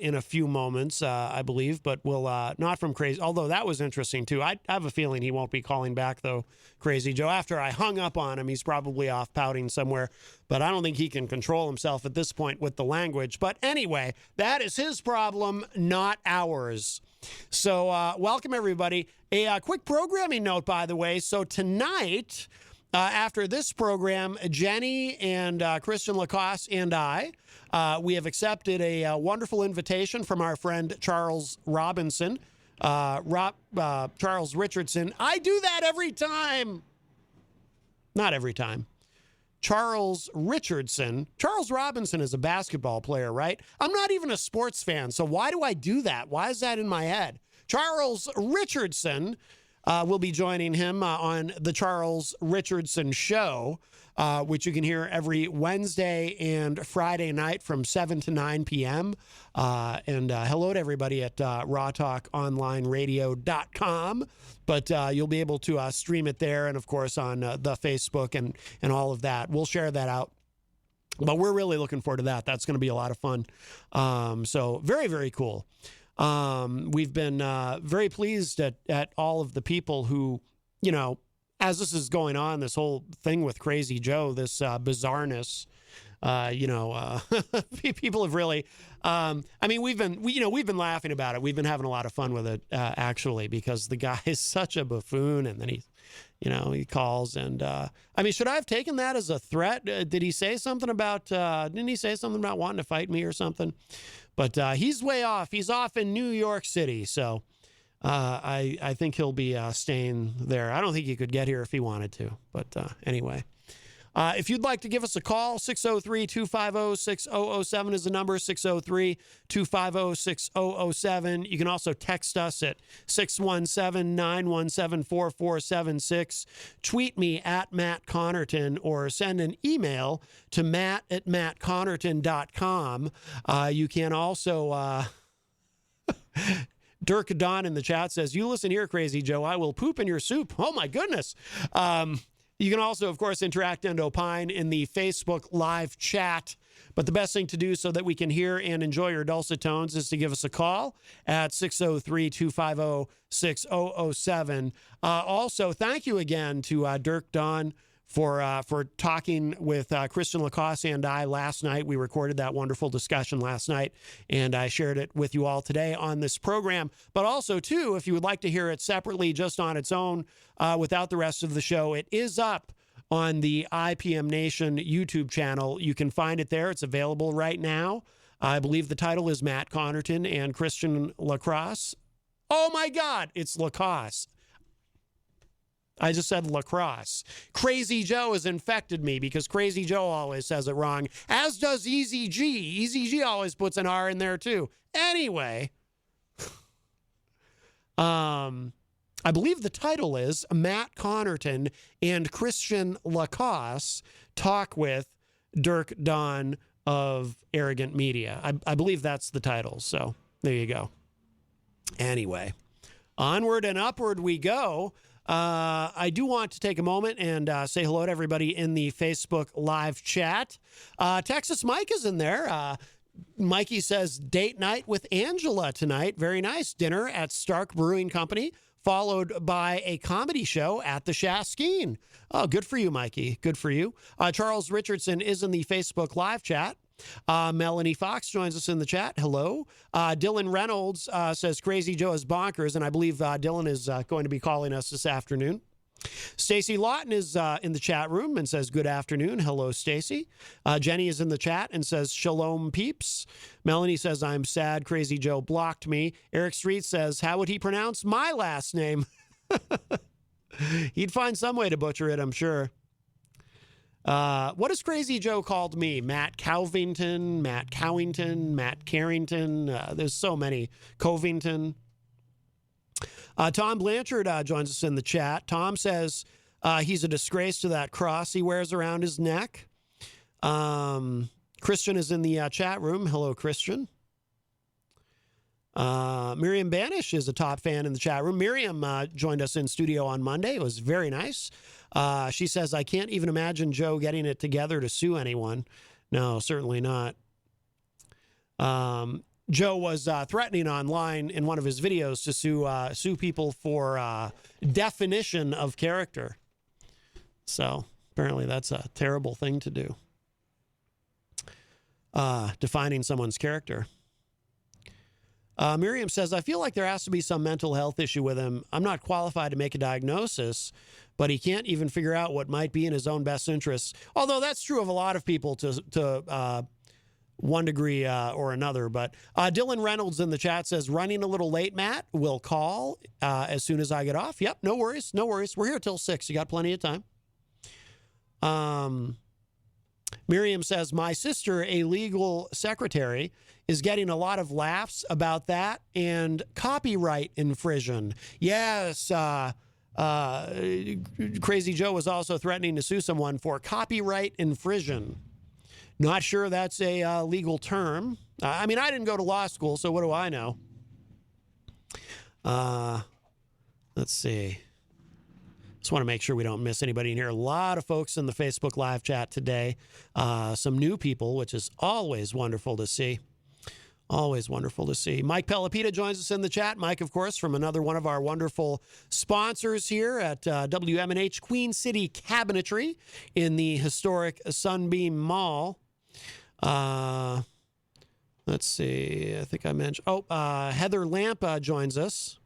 in a few moments, I believe, but we'll not from Crazy. Although that was interesting too. I have a feeling he won't be calling back though. Crazy Joe. After I hung up on him, he's probably off pouting somewhere. But I don't think he can control himself at this point with the language. But anyway, that is his problem, not ours. So welcome, everybody. A quick programming note, by the way. So tonight, after this program, Jenny and Christian LaCoss and I, we have accepted a wonderful invitation from our friend Charles Robinson. Charles Richardson. I do that every time. Not every time. Charles Richardson. Charles Robinson is a basketball player, right? I'm not even a sports fan, so why do I do that? Why is that in my head? Charles Richardson will be joining him on the Charles Richardson Show, which you can hear every Wednesday and Friday night from 7 to 9 p.m. And hello to everybody at rawtalkonlineradio.com. But you'll be able to stream it there and, of course, on the Facebook and all of that. We'll share that out. But we're really looking forward to that. That's going to be a lot of fun. So very, very cool. We've been very pleased at all of the people who, you know, as this is going on, this whole thing with Crazy Joe, this bizarreness, people have really, I mean, we've been laughing about it. We've been having a lot of fun with it, actually, because the guy is such a buffoon, and then he calls and, I mean, should I have taken that as a threat? Did he say something about, didn't he say something about wanting to fight me or something? But, he's way off. He's off in New York City. So, I think he'll be, staying there. I don't think he could get here if he wanted to, but, anyway. If you'd like to give us a call, 603-250-6007 is the number, 603-250-6007. You can also text us at 617-917-4476. Tweet me at Matt Connarton or send an email to matt@mattconnerton.com. You can also... Dirk Don in the chat says, you listen here, Crazy Joe. I will poop in your soup. Oh, my goodness. You can also, of course, interact and opine in the Facebook live chat. But the best thing to do so that we can hear and enjoy your dulcet tones is to give us a call at 603-250-6007. Also, thank you again to Dirk Don for talking with Christian LaCoss and I last night. We recorded that wonderful discussion last night, and I shared it with you all today on this program. But also, too, if you would like to hear it separately, just on its own, without the rest of the show, it is up on the IPM Nation YouTube channel. You can find it there. It's available right now. I believe the title is Matt Connarton and Christian LaCrosse. Oh, my God, it's LaCoss. I just said LaCrosse. Crazy Joe has infected me because Crazy Joe always says it wrong, as does Easy G. Easy G always puts an R in there, too. Anyway, I believe the title is Matt Connarton and Christian LaCoss talk with Dirk Don of Arrogant Media. I believe that's the title. So there you go. Anyway, onward and upward we go. I do want to take a moment and say hello to everybody in the Facebook live chat. Texas Mike is in there. Mikey says date night with Angela tonight. Very nice. Dinner at Stark Brewing Company, followed by a comedy show at the Shaskeen. Oh, good for you, Mikey. Good for you. Charles Richardson is in the Facebook live chat. Melanie Fox joins us in the chat. Hello. Dillon Reynolds says Crazy Joe is bonkers, and I believe Dillon is going to be calling us this afternoon. Stacy Lawton is in the chat room and says good afternoon. Hello, Stacy. Jenny is in the chat and says shalom, peeps. Melanie says I'm sad Crazy Joe blocked me. Eric Street says how would he pronounce my last name? He'd find some way to butcher it, I'm sure. What has Crazy Joe called me? Matt Covington, Matt Cowington, Matt Carrington. There's so many. Covington. Tom Blanchard joins us in the chat. Tom says he's a disgrace to that cross he wears around his neck. Christian is in the chat room. Hello, Christian. Miriam Banish is a top fan in the chat room. Miriam joined us in studio on Monday. It was very nice. She says, I can't even imagine Joe getting it together to sue anyone. No, certainly not. Joe was threatening online in one of his videos to sue people for definition of character. So apparently that's a terrible thing to do. Defining someone's character. Miriam says, I feel like there has to be some mental health issue with him. I'm not qualified to make a diagnosis, but he can't even figure out what might be in his own best interests. Although that's true of a lot of people to one degree or another. But Dillon Reynolds in the chat says, running a little late, Matt. Will call as soon as I get off. Yep, no worries, no worries. We're here till 6. You got plenty of time. Miriam says, my sister, a legal secretary, is getting a lot of laughs about that and copyright infringement. Yes, Crazy Joe was also threatening to sue someone for copyright infringement. Not sure that's a legal term. I mean, I didn't go to law school, so what do I know? Let's see. Just want to make sure we don't miss anybody in here. A lot of folks in the Facebook live chat today. Some new people, which is always wonderful to see. Always wonderful to see. Mike Pelopita joins us in the chat. Mike, of course, from another one of our wonderful sponsors here at WMNH Queen City Cabinetry in the historic Sunbeam Mall. Let's see. I think I mentioned. Heather Lamp joins us.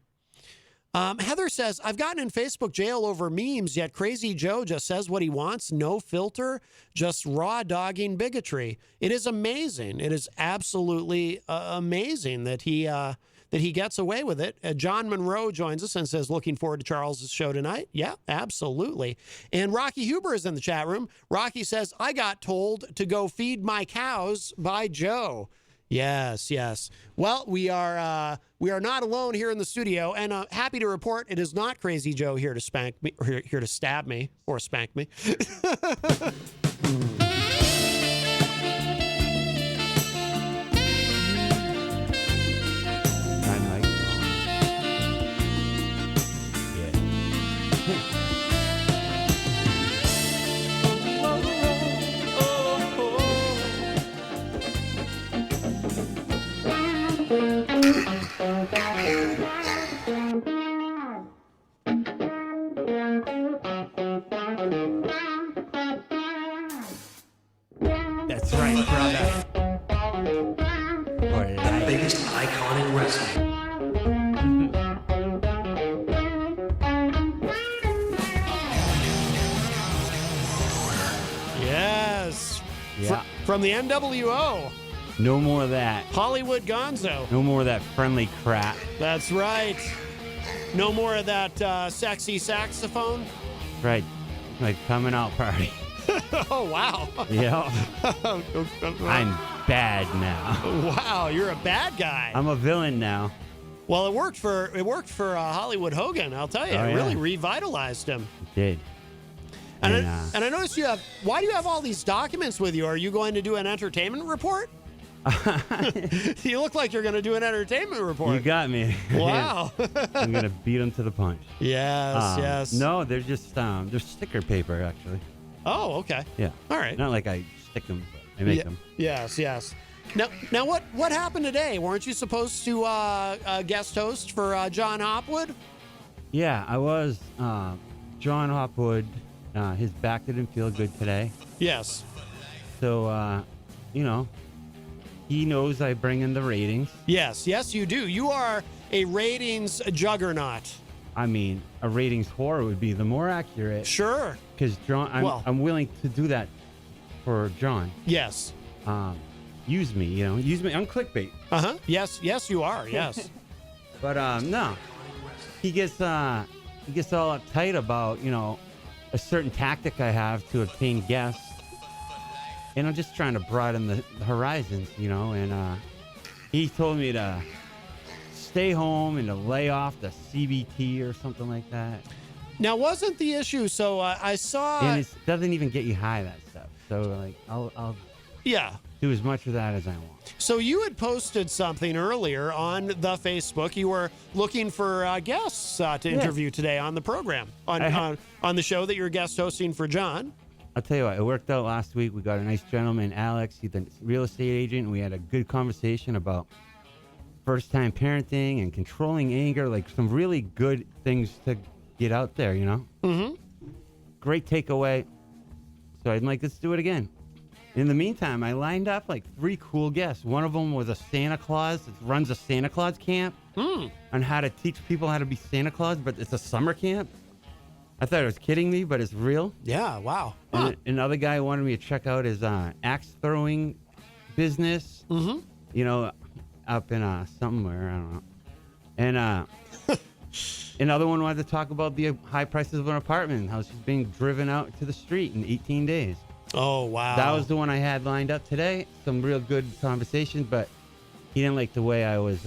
Heather says, I've gotten in Facebook jail over memes, yet Crazy Joe just says what he wants. No filter, just raw dogging bigotry. It is amazing. It is absolutely amazing that he gets away with it. John Monroe joins us and says, looking forward to Charles's show tonight. Yeah, absolutely. And Rocky Huber is in the chat room. Rocky says, I got told to go feed my cows by Joe. Yes, yes. Well, we are not alone here in the studio, and happy to report it is not Crazy Joe here to spank me, or here to stab me, or spank me. brother. For life. Biggest icon in wrestling. Yes. Yeah. From the NWO, No more of that. Hollywood Gonzo. No more of that friendly crap. That's right. No more of that sexy saxophone. Right. Like coming out party. Oh, wow. Yeah. I'm bad now. Wow, you're a bad guy. I'm a villain now. Well, it worked for Hollywood Hogan. I'll tell you, Oh, it yeah. really revitalized him. It did. And, And, I noticed you have. Why do you have all these documents with you? Are you going to do an entertainment report? You look like you're going to do an entertainment report. You got me. Wow. I'm gonna beat him to the punch. Yes, yes. No, they're just sticker paper actually. Oh, okay. Yeah. All right. Not like I stick them, but I make them. Yes, yes. Now, what happened today? Weren't you supposed to guest host for John Hopwood? Yeah, I was. John Hopwood, his back didn't feel good today, Yes. so he knows I bring in the ratings. Yes, you do. You are a ratings juggernaut. I mean, a ratings whore would be the more accurate. Sure. Because John, I'm willing to do that for John. Yes. Use me, use me. I'm clickbait. Yes, you are. Yes. But no, he gets all uptight about a certain tactic I have to obtain guests, and I'm just trying to broaden the horizons, And he told me to stay home and to lay off the CBT or something like that. Now, wasn't the issue? So I saw. And it doesn't even get you high, that stuff. So like, I'll Yeah. do as much of that as I want. So you had posted something earlier on the Facebook. You were looking for guests to interview today on the program, on the show that you're guest hosting for John. I'll tell you what, it worked out last week. We got a nice gentleman, Alex. He's a real estate agent, and we had a good conversation about first-time parenting and controlling anger, like some really good things to get out there, Mm-hmm. Great takeaway. So I'd like, let's do it again. In the meantime, I lined up like 3 cool guests. One of them was a Santa Claus that runs a Santa Claus camp on how to teach people how to be Santa Claus, but it's a summer camp. I thought it was kidding me, but it's real. Yeah, wow. And another guy wanted me to check out his axe throwing business. Mm-hmm. Up in somewhere, I don't know. And another one wanted to talk about the high prices of an apartment, how she's being driven out to the street in 18 days. Oh, wow. That was the one I had lined up today. Some real good conversation, but he didn't like the way I was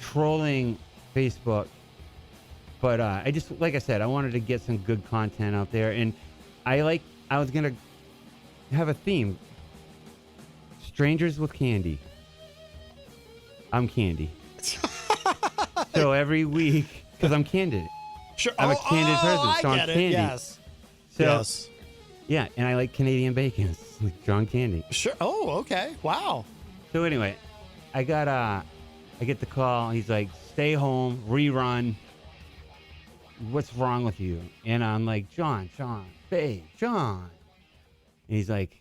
trolling Facebook. But I just, like I said, I wanted to get some good content out there. And I was going to have a theme. Strangers with candy. I'm candy. So every week, because I'm candid. Sure. I'm a candid person, I so I'm get it. candy. Yes. So, Yes. yeah, and I like Canadian bacon. It's like John Candy. Sure. Oh, okay. Wow. So anyway, I get the call. He's like, stay home, rerun. What's wrong with you? And I'm like, John, babe, John. And he's like,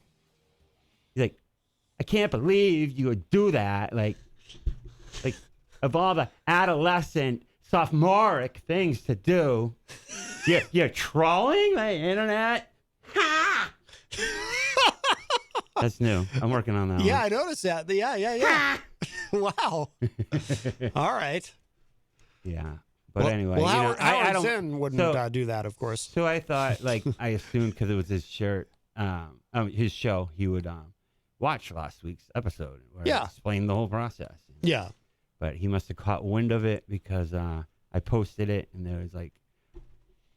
I can't believe you would do that. Like of all the adolescent sophomoric things to do, you're trolling the internet. Ha! That's new. I'm working on that. Yeah, one. I noticed that. Yeah. Wow. All right. Yeah. But anyway, well, I Howard don't. Zinn wouldn't do that, of course. So I thought, I assumed because it was his shirt, his show, he would watch last week's episode where I explained the whole process. Yeah. But he must have caught wind of it because I posted it and there was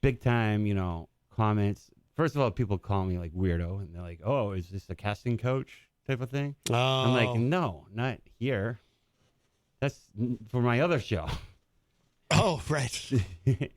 big time, comments. First of all, people call me weirdo and they're like, "Oh, is this a casting coach type of thing?" Oh. I'm like, "No, not here. That's for my other show." Oh, right.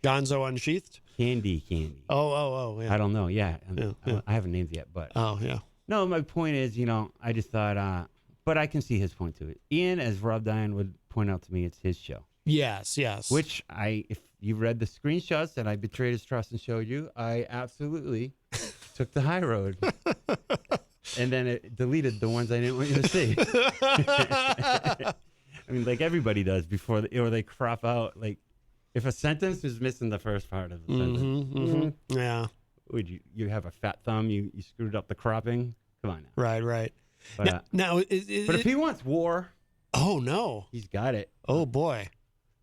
Gonzo Unsheathed? Candy. Oh, yeah. I don't know. Yeah. Yeah. I haven't named it yet, but. Oh, yeah. No, my point is, I just thought, but I can see his point to it. Ian, as Rob Diane would point out to me, it's his show. Yes. Which if you read the screenshots that I betrayed his trust and showed you, I absolutely took the high road. and then it deleted the ones I didn't want you to see. I mean, like everybody does before, or they crop out. Like, if a sentence is missing the first part of the sentence, Yeah. would you have a fat thumb? You screwed up the cropping. Come on now. Right. But, Now, but if he wants war, oh no, he's got it. oh boy.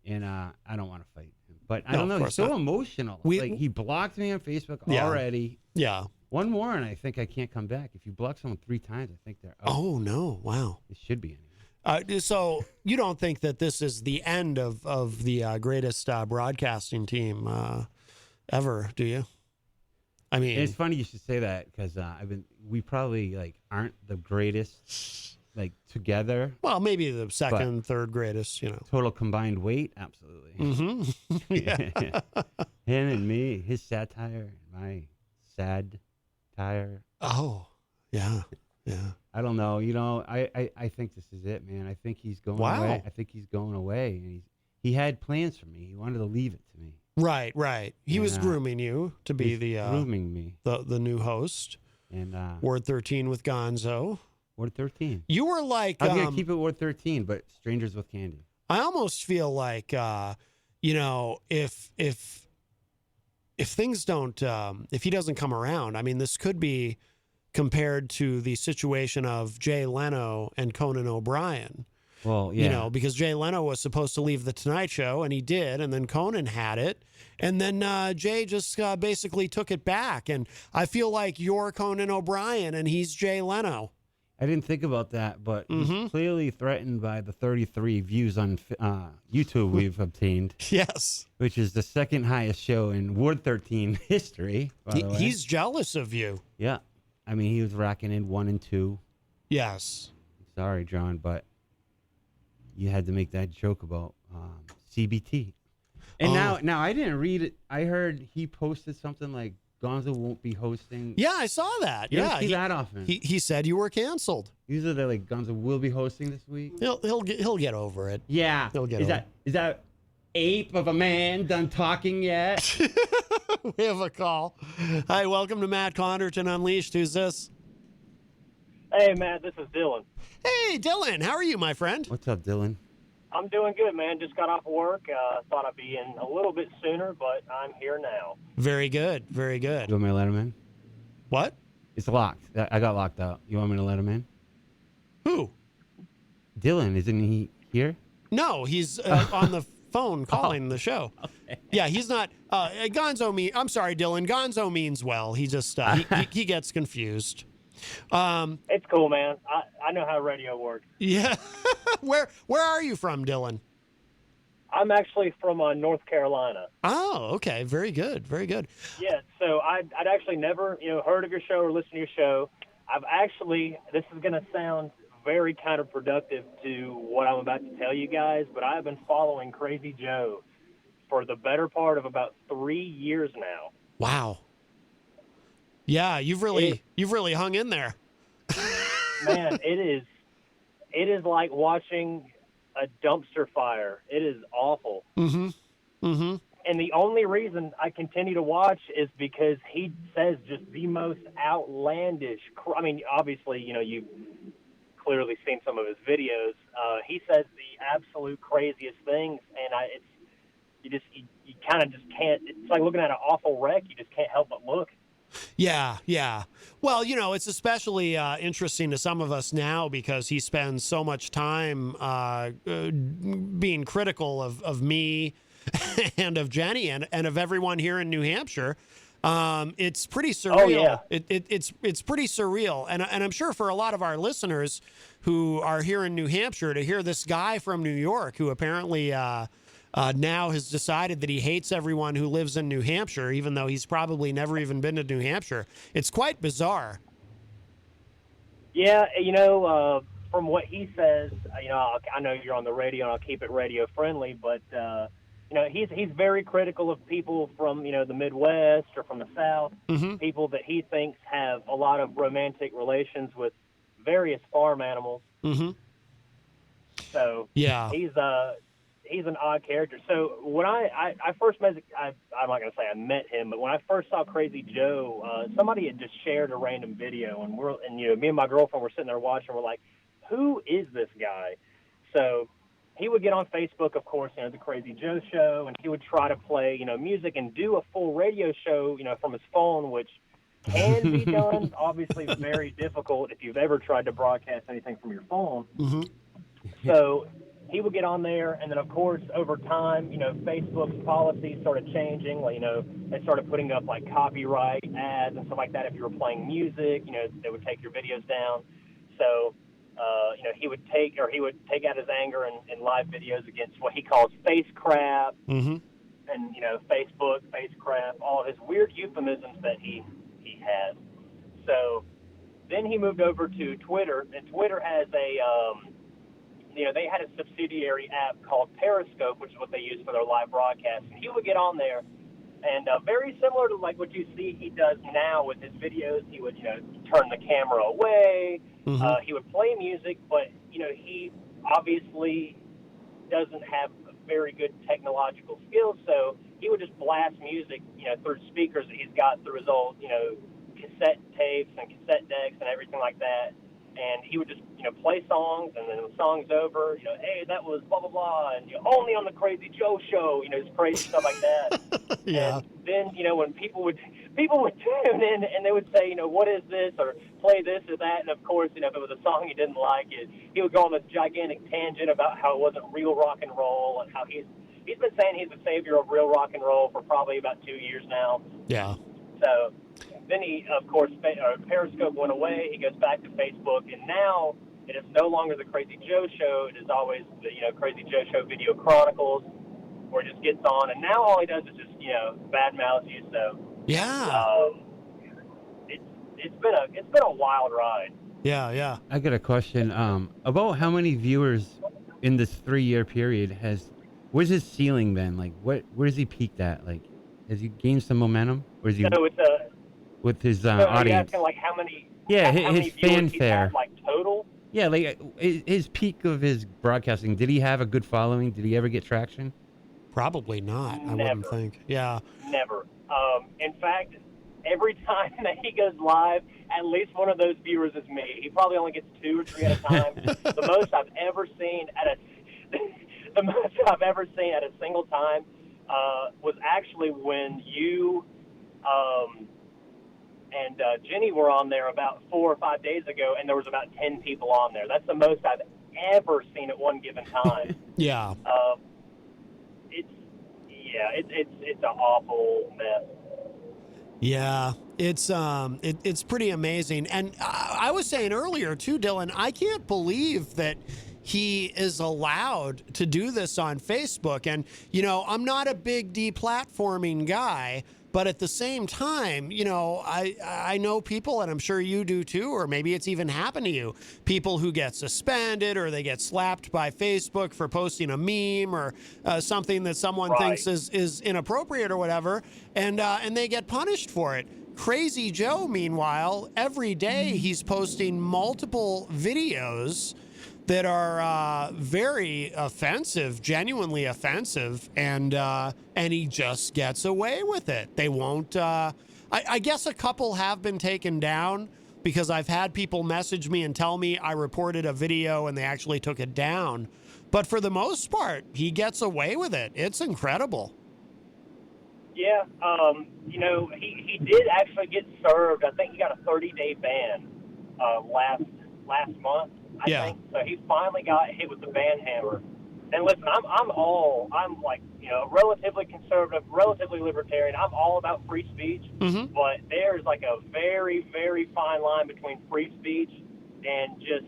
And I don't want to fight him. But I No, don't know. of He's course so not. emotional. We- Like, he blocked me on Facebook Yeah. already. Yeah. One more, and I think I can't come back. If you block someone 3 times, I think they're out. Oh no, wow. It should be anyway. So you don't think that this is the end of the greatest broadcasting team ever, do you? I mean, And it's funny you should say that because we probably like aren't the greatest like together. well, maybe the second, third greatest, you know. Total combined weight, absolutely. Mm-hmm. Yeah. Him and me, his satire, my sad tire. Oh, yeah. I don't know. You know, I think this is it, man. I think he's going Wow. away. I think he's going away, and he had plans for me. He wanted to leave it to me. Right. He was And, grooming you to be He's the grooming me. the new host. And Ward 13 with Gonzo. Ward 13. You were like, I was gonna keep it Ward 13, but strangers with candy. I almost feel like, you know, if things don't, if he doesn't come around, I mean, this could be compared to the situation of Jay Leno and Conan O'Brien. Well, yeah. You know, because Jay Leno was supposed to leave the Tonight Show, and he did, and then Conan had it, and then Jay just basically took it back. And I feel like you're Conan O'Brien, and he's Jay Leno. I didn't think about that, but Mm-hmm. he's clearly threatened by the 33 views on YouTube we've obtained, Yes. which is the second highest show in Ward 13 history. By the way. He's jealous of you. Yeah. I mean, he was racking in 1 and 2. Yes. Sorry, John, but you had to make that joke about CBT. And now I didn't read it. I heard he posted something like Gonzo won't be hosting. Yeah, I saw that. You Yeah, don't see that often. he said you were canceled. Usually they're like Gonzo will be hosting this week. He'll get over it. Yeah. He'll get is over that ape of a man done talking yet? We have a call. Hi, welcome to Matt Connarton Unleashed. Who's this? Hey, Matt, this is Dillon. Hey, Dillon. How are you, my friend? What's up, Dillon? I'm doing good, man. Just got off work. Thought I'd be in a little bit sooner, but I'm here now. Very good. Very good. You want me to let him in? What? It's locked. I got locked out. You want me to let him in? Who? Dylan, isn't he here? No, he's on the phone calling the show. Okay. Yeah, he's not. Gonzo I'm sorry, Dillon. Gonzo means well. He just he gets confused. It's cool, man. I know how radio works. Yeah. Where are you from, Dillon? I'm actually from North Carolina. Oh, okay. Very good. Very good. Yeah, so I'd actually never, heard of your show or listened to your show. I've actually, this is going to sound very counterproductive to what I'm about to tell you guys, but I've been following Crazy Joe for the better part of about 3 years now. Wow. Yeah, you've really hung in there. Man, it is like watching a dumpster fire. It is awful. Mm-hmm. Mm-hmm. And the only reason I continue to watch is because he says just the most outlandish. I mean, obviously, you've clearly seen some of his videos. He says the absolute craziest things, and you kind of just can't. It's like looking at an awful wreck. You just can't help but look. Yeah. Well, it's especially interesting to some of us now because he spends so much time being critical of me and of Jenny and of everyone here in New Hampshire. It's pretty surreal. Oh, yeah. It's pretty surreal. And I'm sure for a lot of our listeners who are here in New Hampshire to hear this guy from New York who apparently now has decided that he hates everyone who lives in New Hampshire, even though he's probably never even been to New Hampshire. It's quite bizarre. Yeah, from what he says, I know you're on the radio and I'll keep it radio friendly, but he's very critical of people from the Midwest or from the South, Mm-hmm. people that he thinks have a lot of romantic relations with various farm animals. Mm-hmm. So Yeah. he's an odd character. So when I first met, I'm not gonna say I met him, but when I first saw Crazy Joe, somebody had just shared a random video, and me and my girlfriend were sitting there watching. We're like, who is this guy? So he would get on Facebook, of course, the Crazy Joe show, and he would try to play, music and do a full radio show, from his phone, which can be done. Obviously, very difficult if you've ever tried to broadcast anything from your phone. Mm-hmm. So he would get on there, and then, of course, over time, Facebook's policies started changing. They started putting up, copyright ads and stuff like that. If you were playing music, they would take your videos down. So, he would take out his anger in live videos against what he calls face crap, Mm-hmm. and, Facebook, face crap, all his weird euphemisms that he has. So then he moved over to Twitter, and Twitter has they had a subsidiary app called Periscope, which is what they use for their live broadcasts. And he would get on there, and very similar to what you see he does now with his videos, he would turn the camera away. Mm-hmm. He would play music, but he obviously doesn't have very good technological skills, so he would just blast music through speakers that he's got through his old cassette tapes and cassette decks and everything like that. And he would just, play songs, and then the song's over, hey, that was blah, blah, blah, and only on the Crazy Joe show, just crazy stuff like that. Yeah. And then, when people would tune in and they would say, what is this, or play this or that, and of course, if it was a song he didn't like, he would go on this gigantic tangent about how it wasn't real rock and roll, and how he's been saying he's the savior of real rock and roll for probably about 2 years now. Yeah. So then he, of course, Periscope went away. He goes back to Facebook, and now it is no longer the Crazy Joe show. It is always the Crazy Joe Show Video Chronicles, where it just gets on, and now all he does is just badmouth you. So Yeah. It's been a wild ride. Yeah. Yeah. I got a question. About how many viewers in this 3-year period where's his ceiling been? Where's he peaked at? Has he gained some momentum? Or is he So it's with his so are you audience? asking how many? Yeah, how many his viewers he's fanfare. had, total. Yeah, his peak of his broadcasting. Did he have a good following? Did he ever get traction? Probably not. I wouldn't Never. think. Yeah. Never. In fact, every time that he goes live, at least one of those viewers is me. He probably only gets 2 or 3 at a time. The most I've ever seen at a single time was actually when you and Jenny were on there about 4 or 5 days ago, and there was about 10 people on there. That's the most I've ever seen at one given time. Yeah. It's an awful mess. Yeah, it's pretty amazing. And I was saying earlier too, Dillon, I can't believe that he is allowed to do this on Facebook. And, I'm not a big deplatforming guy, but at the same time, I know people, and I'm sure you do too, or maybe it's even happened to you, people who get suspended or they get slapped by Facebook for posting a meme or something that someone thinks is inappropriate or whatever, and they get punished for it. Crazy Joe, meanwhile, every day he's posting multiple videos that are very offensive, genuinely offensive, and he just gets away with it. They won't. I guess a couple have been taken down because I've had people message me and tell me I reported a video and they actually took it down. But for the most part, he gets away with it. It's incredible. Yeah, he did actually get served. I think he got a 30-day ban last month. I think. So he finally got hit with the ban hammer. And listen, I'm like, relatively conservative, relatively libertarian. I'm all about free speech, but there's a very, very fine line between free speech and just,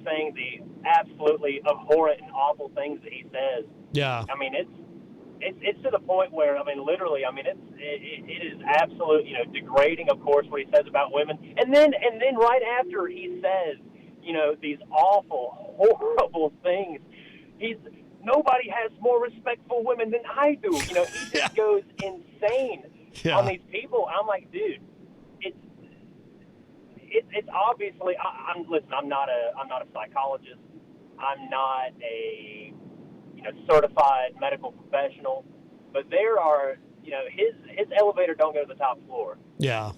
saying the absolutely abhorrent and awful things that he says. Yeah. I mean, it's to the point where, literally, it is absolute, degrading, of course, what he says about women. And then right after he says, these awful, horrible things, nobody has more respect for women than I do. He just goes insane on these people. I'm like, dude, it's obviously. Listen. I'm not a psychologist. I'm not a certified medical professional. But there are, his elevator don't go to the top floor. Yeah.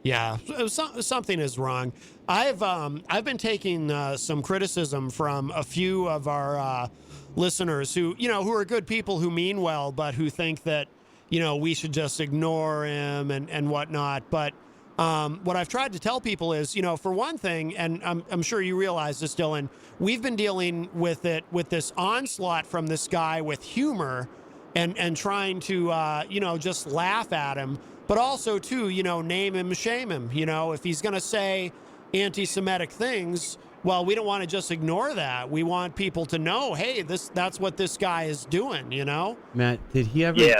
Yeah, something is wrong. I've been taking some criticism from a few of our listeners who are good people who mean well, but who think that we should just ignore him and whatnot. But what I've tried to tell people is, for one thing, and I'm sure you realize this, Dillon, we've been dealing with this onslaught from this guy with humor and trying to just laugh at him. But also, too, name him, shame him. If he's going to say anti-Semitic things, well, we don't want to just ignore that. We want people to know, hey, that's what this guy is doing, Matt, did he ever? Yeah.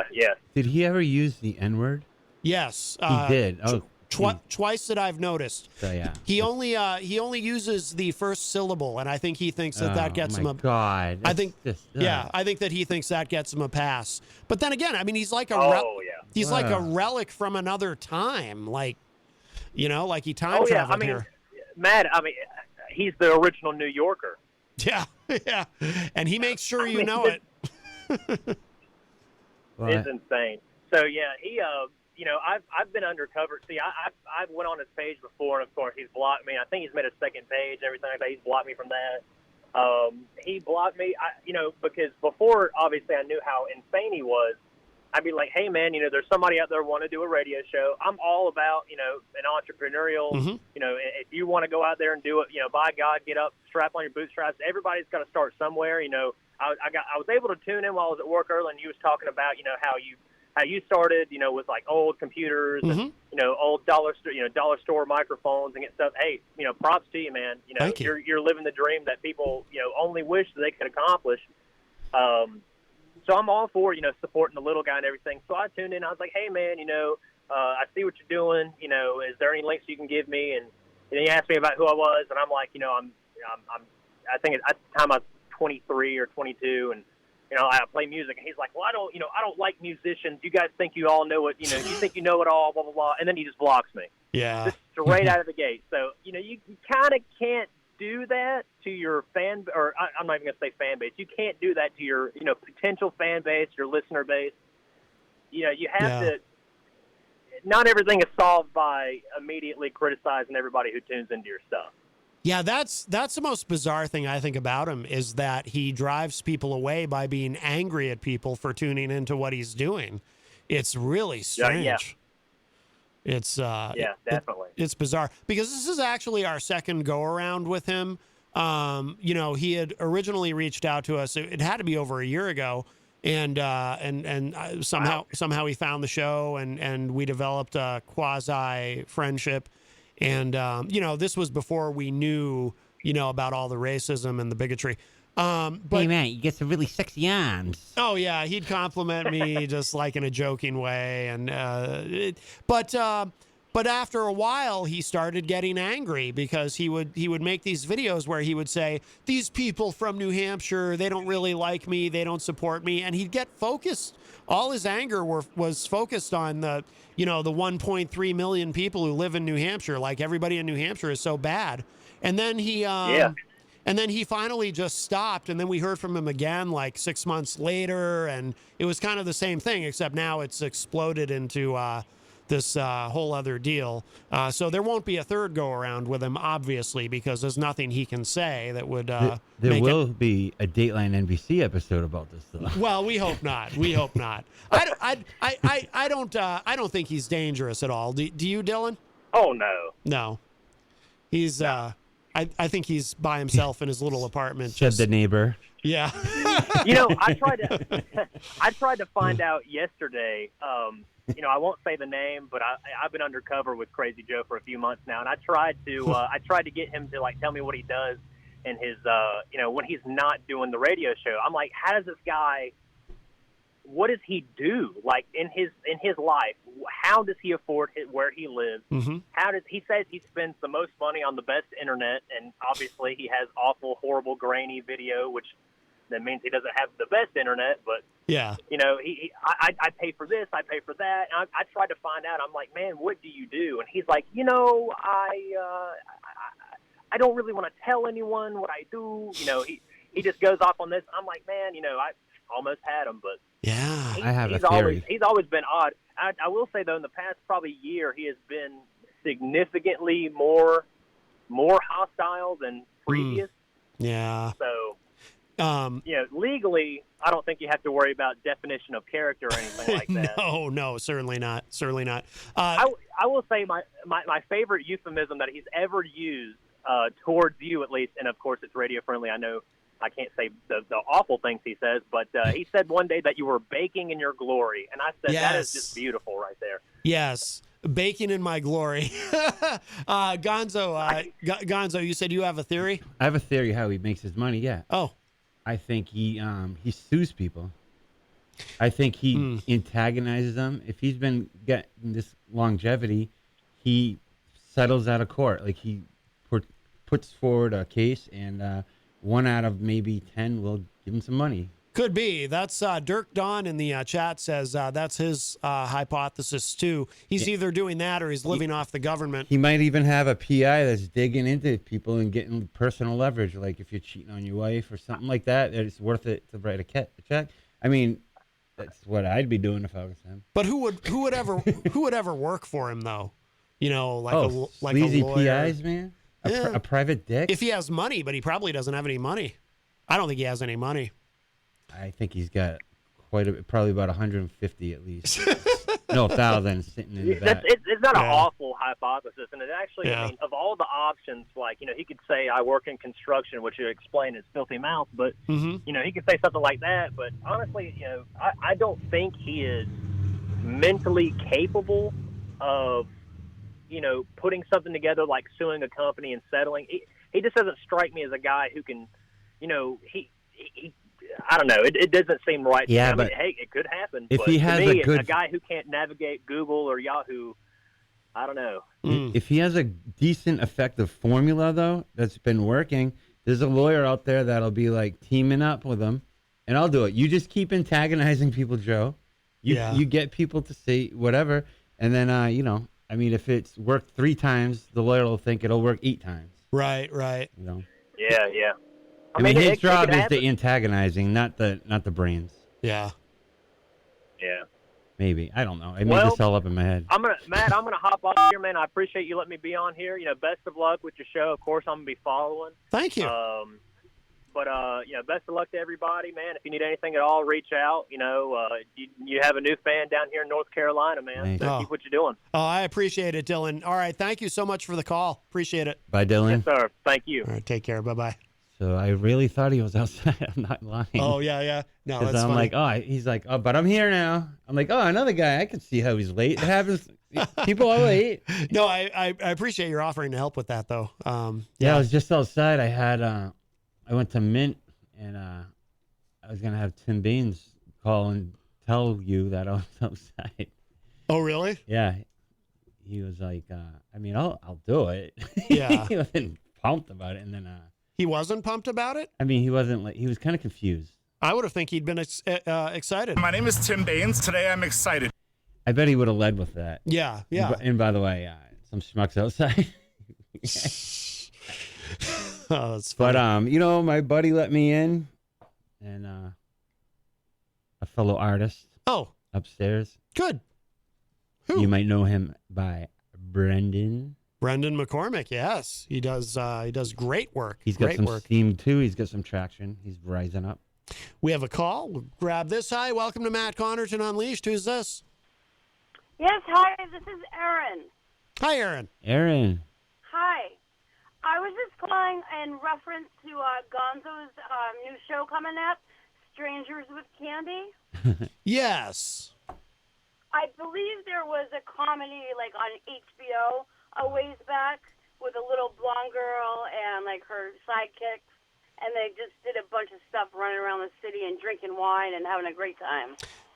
Did he ever use the N-word? Yes. He did. Twice that I've noticed. So, yeah. He only uses the first syllable, and I think he thinks that gets him a. God. I think I think that he thinks that gets him a pass. But then again, I mean, he's like a he's like a relic from another time, like he time traveled here. Matt, he's the original New Yorker. Yeah, yeah, and he makes sure you know it. It's insane. So yeah, he I've been undercover. See, I went on his page before, and of course he's blocked me. I think he's made a second page and everything like that. He's blocked me from that. He blocked me, because before, obviously, I knew how insane he was. I'd be like, hey, man, there's somebody out there want to do a radio show. I'm all about, an entrepreneurial, if you want to go out there and do it, by God, get up, strap on your bootstraps. Everybody's got to start somewhere. I was able to tune in while I was at work early, and you was talking about, how you started, with like old computers and, old dollar store microphones and get stuff. Hey, props to you, man. Thank you. You're living the dream that people, only wish that they could accomplish. So I'm all for, supporting the little guy and everything. So I tuned in. I was like, hey, man, I see what you're doing. Is there any links you can give me? And he asked me about who I was, and I'm like, I think at the time I was 23 or 22, and I play music. And he's like, well, I don't like musicians. You guys think you all know it. You think you know it all, blah blah blah. And then he just blocks me. Yeah, just straight out of the gate. So you kind of can't do that to your fan, or I'm not even gonna say fan base. You can't do that to your potential fan base, your listener base. You have to. Not everything is solved by immediately criticizing everybody who tunes into your stuff. Yeah, that's the most bizarre thing I think about him is that he drives people away by being angry at people for tuning into what he's doing. It's really strange. Yeah. It's definitely. It's bizarre because this is actually our second go around with him. He had originally reached out to us. It had to be over a year ago, and somehow he found the show and we developed a quasi friendship. And, this was before we knew, about all the racism and the bigotry. But, hey, man, you get some really sexy arms. Oh, yeah. He'd compliment me just like in a joking way. And but after a while, he started getting angry because he would make these videos where he would say, these people from New Hampshire, they don't really like me. They don't support me. And he'd get focused. All his anger was focused on the 1.3 million people who live in New Hampshire. Like everybody in New Hampshire is so bad. And then he finally just stopped. And then we heard from him again like 6 months later. And it was kind of the same thing, except now it's exploded into this whole other deal. So there won't be a third go around with him, obviously, because there's nothing he can say that would there will be a Dateline NBC episode about this, though. Well, we hope not. We hope not. I don't think he's dangerous at all. Do you, Dillon? Oh no. No. He's I think he's by himself in his little apartment. Said the neighbor. Yeah. I tried to find out yesterday. I won't say the name, but I've been undercover with Crazy Joe for a few months now, and I tried to get him to tell me what he does in his when he's not doing the radio show. I'm like, how does this guy? What does he do? Like in his life, how does he afford where he lives? Mm-hmm. He says he spends the most money on the best internet, and obviously he has awful, horrible, grainy video, which that means he doesn't have the best internet, but yeah, I pay for this, I pay for that. And I tried to find out. I'm like, man, what do you do? And he's like, I don't really want to tell anyone what I do. he just goes off on this. I'm like, man, I almost had him, but Yeah. I have a theory. He's always been odd. I will say, though, in the past probably year, he has been significantly more hostile than previous. Yeah. So, legally, I don't think you have to worry about definition of character or anything like that. No, certainly not. Certainly not. I will say my favorite euphemism that he's ever used towards you, at least, and of course it's radio friendly. I know I can't say the awful things he says, but he said one day that you were baking in your glory, and I said that is just beautiful right there. Yes, baking in my glory. Gonzo, you said you have a theory? I have a theory how he makes his money. Yeah. Oh, I think he sues people. I think he antagonizes them. If he's been getting this longevity, he settles out of court. Like he puts forward a case, and 1 out of maybe 10 will give him some money. could be. That's Dirk Don in the chat says that's his hypothesis too. He's either doing that or he's living off the government. He might even have a PI that's digging into people and getting personal leverage. Like if you're cheating on your wife or something like that, it's worth it to write a check. I mean, that's what I'd be doing if I was him. But who would ever work for him though? You know, like like sleazy a lawyer. PIs, man. A private dick. If he has money, but he probably doesn't have any money. I don't think he has any money. I think he's got probably about 150 at least. No, 1,000 sitting in the back. It's not an awful hypothesis, and it actually, Yeah. I mean, of all the options, like, he could say, I work in construction, which you explain is filthy mouth, but, he could say something like that, but honestly, I don't think he is mentally capable of, putting something together like suing a company and settling. He just doesn't strike me as a guy who can, he I don't know. It doesn't seem right. Yeah, to me. but I mean, hey, it could happen. if but he to has me, a good- a guy who can't navigate Google or Yahoo, I don't know. If he has a decent, effective formula, though, that's been working, there's a lawyer out there that'll be like teaming up with him, and I'll do it. You just keep antagonizing people, Joe. You get people to say whatever, and then, I mean, if it's worked 3 times, the lawyer will think it'll work 8 times. Right. Yeah. I mean, his it job could is happen. the antagonizing, not the brains. Yeah. Yeah. Maybe. I don't know. I made Well, this all up in my head. Matt, I'm gonna hop off here, man. I appreciate you letting me be on here. Best of luck with your show. Of course, I'm gonna be following. Thank you. But best of luck to everybody, man. If you need anything at all, reach out. You have a new fan down here in North Carolina, man. Nice. So keep what you're doing. Oh, I appreciate it, Dillon. All right. Thank you so much for the call. Appreciate it. Bye, Dillon. Yes, sir. Thank you. All right. Take care. Bye-bye. So I really thought he was outside. I'm not lying. Oh, yeah. No, that's I'm funny. like, he's like, but I'm here now. I'm like, another guy. I can see how he's late. It happens. People are late. No, I appreciate your offering to help with that, though. Yeah, I was just outside. I had, I went to Mint, and I was going to have Tim Baines call and tell you that I was outside. Oh, really? Yeah. He was like, I'll do it. Yeah. He wasn't pumped about it. And then, He wasn't pumped about it? he wasn't he was kind of confused. I would have think he'd been excited. My name is Tim Baines. Today I'm excited. I bet he would have led with that. Yeah. And by the way, some schmucks outside. Oh, that's funny. But my buddy let me in, and a fellow artist Oh, upstairs. good. Who? You might know him by Brendan. Brendan McCormick, yes. He does great work. He's got great some work. steam too. He's got some traction. He's rising up. We have a call. We'll grab this. Hi, welcome to Matt Connarton Unleashed. Who's this? Yes, hi, this is Erin. Hi, Aaron. Aaron. Hi. I was just calling in reference to Gonzo's new show coming up, Strangers with Candy. Yes. I believe there was a comedy like on HBO a ways back with a little blonde girl and like her sidekicks, and they just did a bunch of stuff running around the city and drinking wine and having a great time.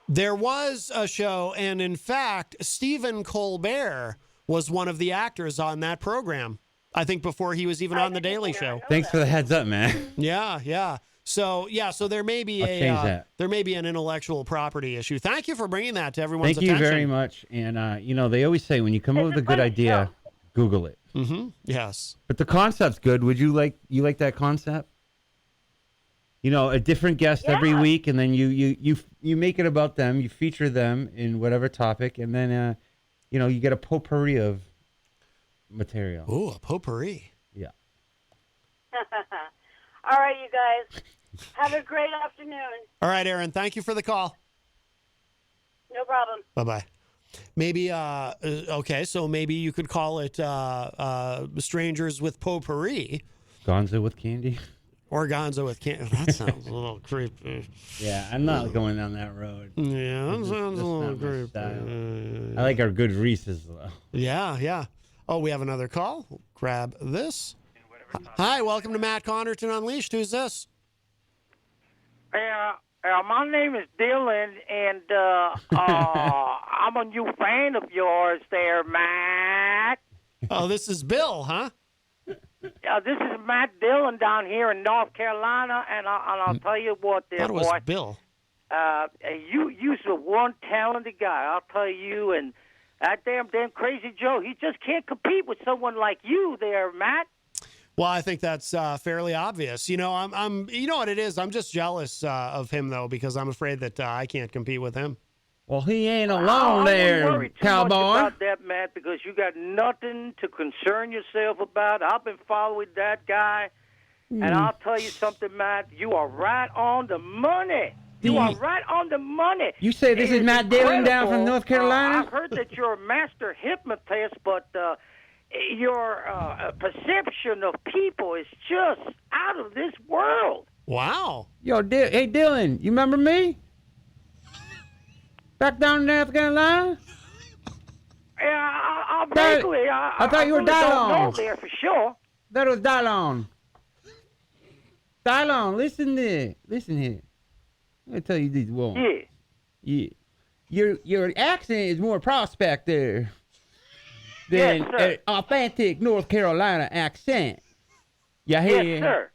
There was a show, and in fact, Stephen Colbert was one of the actors on that program. I think before he was even on The Daily Show. Thanks for the heads up, man. Yeah. So there may be I'll change that. there may be an intellectual property issue. Thank you for bringing that to everyone's Thank attention. you very much. And they always say when you come up with a good idea, Google it. Mm-hmm. Yes. But the concept's good. Would you like that concept? a different guest every week, and then you make it about them. You feature them in whatever topic, and then you get a potpourri of material. Ooh, a potpourri. Yeah. All right, you guys. Have a great afternoon. All right, Aaron. Thank you for the call. No problem. Bye-bye. Maybe, okay, so maybe you could call it Strangers with Potpourri. Gonzo with candy? Or Gonzo with candy. That sounds a little creepy. Yeah, I'm not going down that road. Yeah, that That's sounds a little not my creepy. style. I like our good Reese's, though. Yeah. Oh, we have another call. We'll grab this. Hi, welcome to Matt Connarton Unleashed. Who's this? My name is Dillon, and I'm a new fan of yours there, Matt. Oh, this is Bill, huh? This is Matt Dillon down here in North Carolina, and I'll tell you what, there, I thought it was boy. Bill. You're one talented guy, I'll tell you, and that damn Crazy Joe, he just can't compete with someone like you there, Matt. Well, I think that's fairly obvious. I'm you know what it is? I'm just jealous of him, though, because I'm afraid that I can't compete with him. Well, he ain't I alone wouldn't there, worry too cowboy. much about that, Matt, because you got nothing to concern yourself about. I've been following that guy, and I'll tell you something, Matt. You are right on the money. You are right on the money. You say this is Matt Dillon down from North Carolina? I've heard that you're a master hypnotist, but your perception of people is just out of this world. Wow. Yo, hey, Dillon, you remember me? Back down in North Carolina? Yeah, I vaguely. I thought you were really don't know Dillon. there for sure. That was Dillon. Dillon, listen here. Listen here. Let me tell you this one. Yeah. Your accent is more prospect there than Yes, sir. an authentic North Carolina accent. You hear? Yes, sir.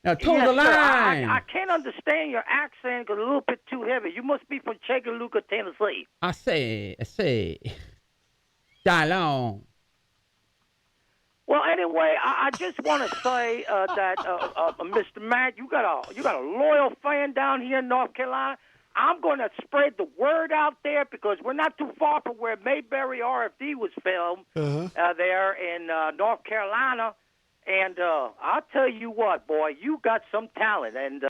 Now, toe Yes, the sir. line. I can't understand your accent. It's a little bit too heavy. You must be from Chattanooga, Tennessee. I say. Dillon. Well, anyway, I just want to say that, Mr. Matt, you got a loyal fan down here in North Carolina. I'm going to spread the word out there because we're not too far from where Mayberry RFD was filmed there in North Carolina. And I'll tell you what, boy, you got some talent, and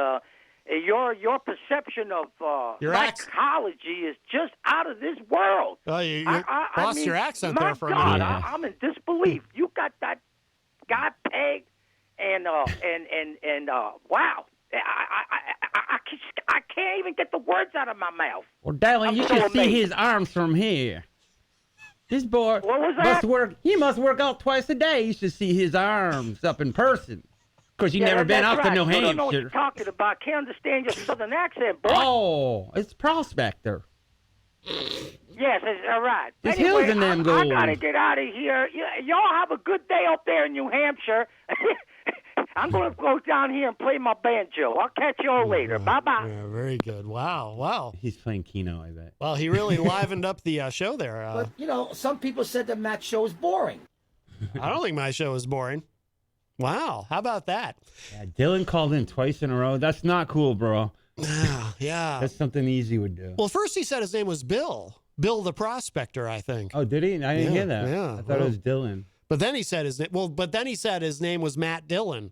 your perception of psychology is just out of this world. Oh, you lost your accent there for a minute. minute. I'm in disbelief. You got that guy pegged, and wow. I can't even get the words out of my mouth. Well, Dillon, you should see his arms from here. This boy he must work out twice a day. You should see his arms up in person. Because you've never been out to New Hampshire. I don't know what you're talking about. Can't understand your southern accent, boy. Oh, it's Prospector. Yes, all right. It's anyway, hills in them I goals. got to get out of here. Y'all have a good day up there in New Hampshire. I'm going to go down here and play my banjo. I'll catch y'all later. Bye-bye. Yeah, very good. Wow. He's playing Keno, I bet. Well, he really livened up the show there. But, some people said that Matt's show is boring. I don't think my show is boring. Wow, how about that? Yeah, Dillon called in twice in a row. That's not cool, bro. Yeah. That's something Easy would do. Well, first he said his name was Bill. Bill the Prospector, I think. Oh, did he? I didn't hear that. Yeah. I thought it was Dillon. But then he said his name was Matt Dillon.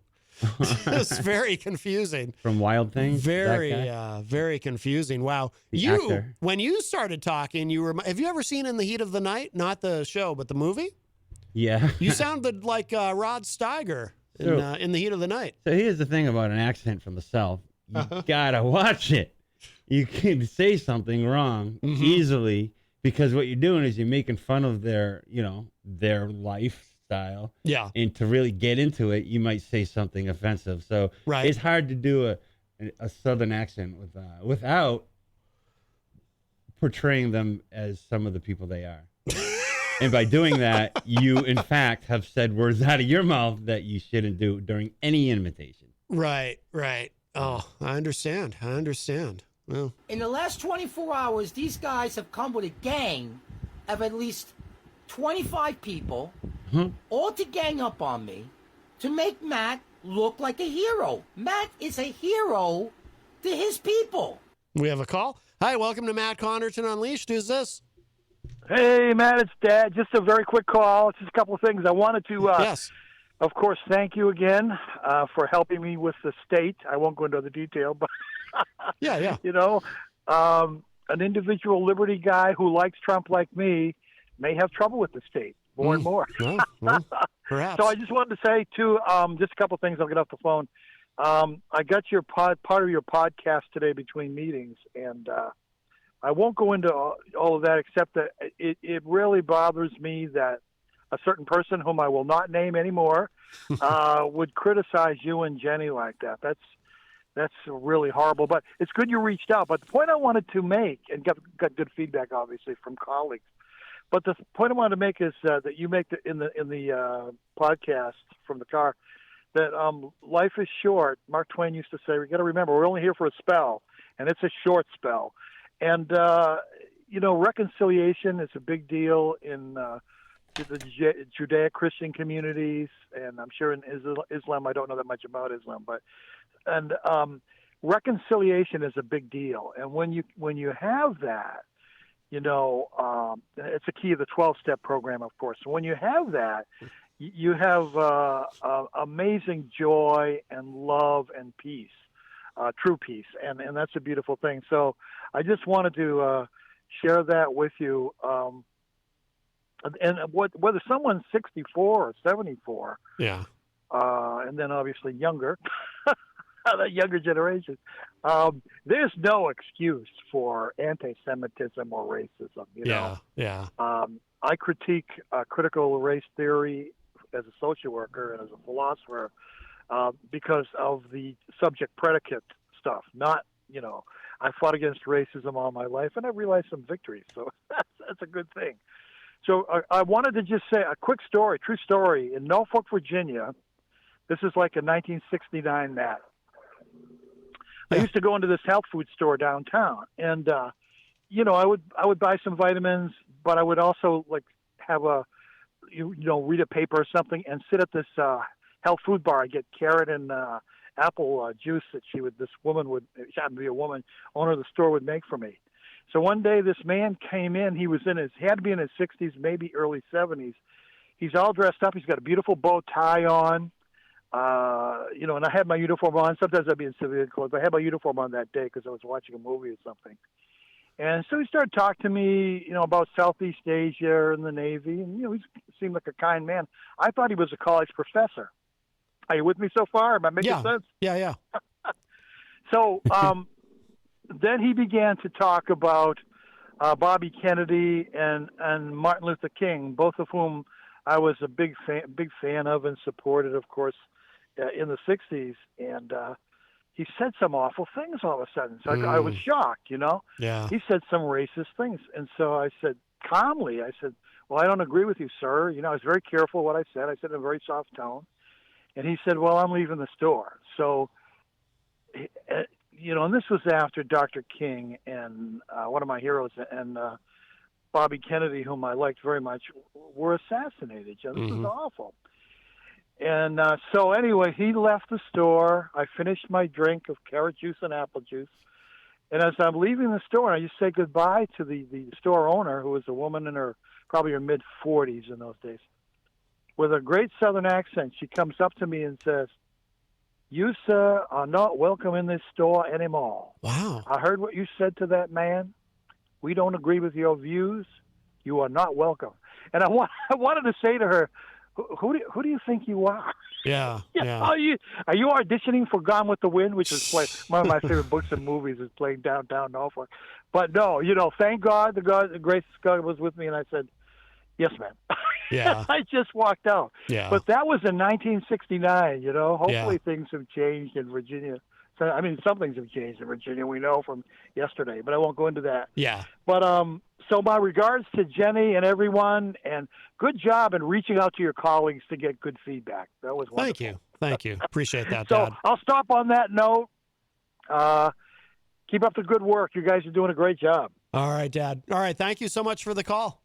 It's very confusing. From Wild Things? Very confusing. Wow. The actor. When you started talking, have you ever seen In the Heat of the Night? Not the show, but the movie? Yeah. You sounded like Rod Steiger in The Heat of the Night. So here's the thing about an accent from the South. You gotta watch it. You can say something wrong easily because what you're doing is you're making fun of their lifestyle. Yeah. And to really get into it, you might say something offensive. So it's hard to do a Southern accent without portraying them as some of the people they are. And by doing that, you, in fact, have said words out of your mouth that you shouldn't do during any invitation. Right. Oh, I understand. Well, In the last 24 hours, these guys have come with a gang of at least 25 people, all to gang up on me, to make Matt look like a hero. Matt is a hero to his people. We have a call. Hi, welcome to Matt Connarton Unleashed. Who's this? Hey, Matt, it's Dad. Just a very quick call. Just a couple of things. I wanted to, yes, of course, thank you again for helping me with the state. I won't go into the detail, but yeah. You know, an individual liberty guy who likes Trump like me may have trouble with the state more and more. Well, perhaps. So I just wanted to say, too, just a couple of things. I'll get off the phone. I got your part of your podcast today between meetings, and I won't go into all of that except that it really bothers me that a certain person whom I will not name anymore would criticize you and Jenny like that. That's really horrible. But it's good you reached out. But the point I wanted to make, and got good feedback, obviously, from colleagues. But the point I wanted to make is that you make in the podcast from the car that life is short. Mark Twain used to say, we got to remember, we're only here for a spell, and it's a short spell. And, reconciliation is a big deal in the Judeo-Christian communities, and I'm sure in Islam, I don't know that much about Islam, but reconciliation is a big deal. And when you have that, it's a key of the 12-step program, of course. So when you have that, you have amazing joy and love and peace. True peace, and that's a beautiful thing. So I just wanted to share that with you. And whether someone's 64 or 74, and then obviously younger, the younger generation, there's no excuse for anti-Semitism or racism. You know? I critique critical race theory as a social worker and as a philosopher. Because of the subject-predicate stuff. Not, I fought against racism all my life, and I realized some victories. So that's a good thing. So I wanted to just say a quick story, true story. In Norfolk, Virginia, this is like a 1969 Matt. I used to go into this health food store downtown, and, I would buy some vitamins, but I would also, have read a paper or something and sit at this health food bar. I get carrot and apple juice that this woman she happened to be a woman, owner of the store, would make for me. So one day this man came in. He had to be in his 60s, maybe early 70s. He's all dressed up. He's got a beautiful bow tie on, and I had my uniform on. Sometimes I'd be in civilian clothes. I had my uniform on that day because I was watching a movie or something. And so he started talking to me, about Southeast Asia and the Navy. And, he seemed like a kind man. I thought he was a college professor. Are you with me so far? Am I making sense? Yeah. So then he began to talk about Bobby Kennedy and Martin Luther King, both of whom I was a big fan of and supported, of course, in the 60s. And he said some awful things all of a sudden. So I was shocked, Yeah. He said some racist things. And so I said, calmly, well, I don't agree with you, sir. I was very careful what I said. I said in a very soft tone. And he said, well, I'm leaving the store. So, and this was after Dr. King and one of my heroes and Bobby Kennedy, whom I liked very much, were assassinated. This is awful. And so anyway, he left the store. I finished my drink of carrot juice and apple juice. And as I'm leaving the store, I just say goodbye to the store owner, who was a woman in probably her mid-40s in those days. With a great Southern accent, she comes up to me and says, "You, sir, are not welcome in this store anymore. Wow. I heard what you said to that man. We don't agree with your views. You are not welcome." And I wanted to say to her, who do you think you are? Yeah. Are you auditioning for Gone with the Wind, which is one of my favorite books and movies, is playing downtown Norfolk? But no, thank God the grace of God was with me, and I said, "Yes, ma'am." Yeah. I just walked out. Yeah. But that was in 1969, Hopefully things have changed in Virginia. So, some things have changed in Virginia, we know from yesterday, but I won't go into that. Yeah. But so my regards to Jenny and everyone, and good job in reaching out to your colleagues to get good feedback. That was wonderful. Thank you. Appreciate that, So Dad. I'll stop on that note. Keep up the good work. You guys are doing a great job. All right, Dad. All right. Thank you so much for the call.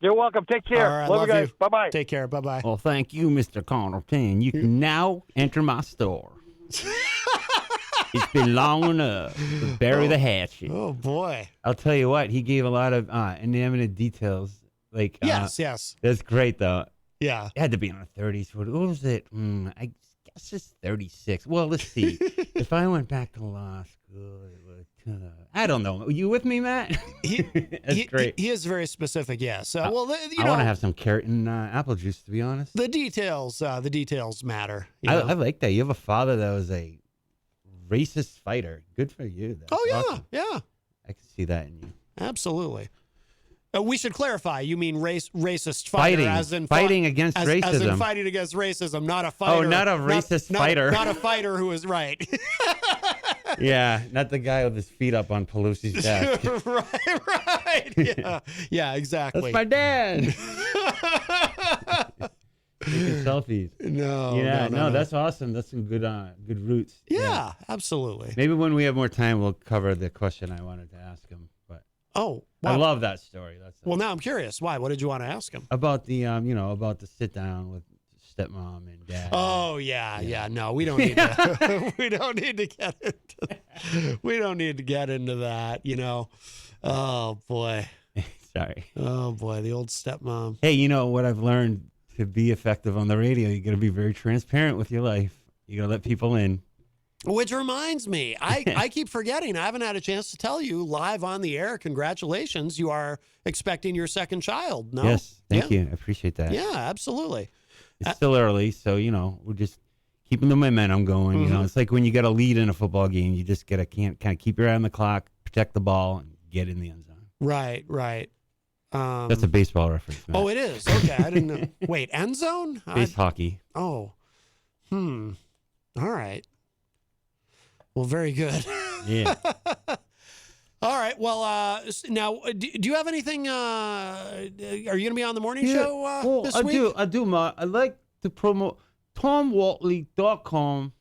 You're welcome. Take care. All right, love you guys. Bye-bye. Take care. Bye-bye. Well, thank you, Mr. Connarton. You can now enter my store. It's been long enough to bury the hatchet. Oh, boy. I'll tell you what, he gave a lot of inanimate details. Like yes. That's great, though. Yeah. It had to be in the 30s. What was it? I guess it's 36. Well, let's see. If I went back to law school, it would, I don't know. Are you with me, Matt? That's great. He is very specific, yes. I want to have some carrot and apple juice, to be honest. The details matter. I like that. You have a father that was a racist fighter. Good for you. That's awesome. Yeah. I can see that in you. Absolutely. We should clarify. You mean racist fighter, as in fighting against racism. As in fighting against racism, not a fighter. Oh, not a racist fighter. Not a fighter who is right. Yeah, not the guy with his feet up on Pelosi's desk. right. Yeah, exactly. That's my dad. Taking selfies. No, that's awesome. That's some good roots. Yeah, absolutely. Maybe when we have more time, we'll cover the question I wanted to ask him. But wow. I love that story. Well, now I'm curious. Why? What did you want to ask him? About the about the sit down with stepmom and dad. Oh yeah. No, we don't need to. We don't need to get into. We don't need to get into that. Oh boy. Sorry. Oh boy, the old stepmom. Hey, you know what I've learned to be effective on the radio? You got to be very transparent with your life. You got to let people in. Which reminds me, I keep forgetting. I haven't had a chance to tell you live on the air. Congratulations. You are expecting your second child. No? Yes. Thank you. I appreciate that. Yeah, absolutely. It's still early, so, we're just keeping the momentum going. Mm-hmm. It's like when you get a lead in a football game, you just got to kind of keep your eye on the clock, protect the ball, and get in the end zone. Right. That's a baseball reference, Matt. Oh, it is? Okay, I didn't know. Wait, end zone? Base hockey. Oh. All right. Well, very good. Yeah. All right. Well, now, do you have anything? Are you going to be on the morning show this week? I do. I like to promote TomWatley.com.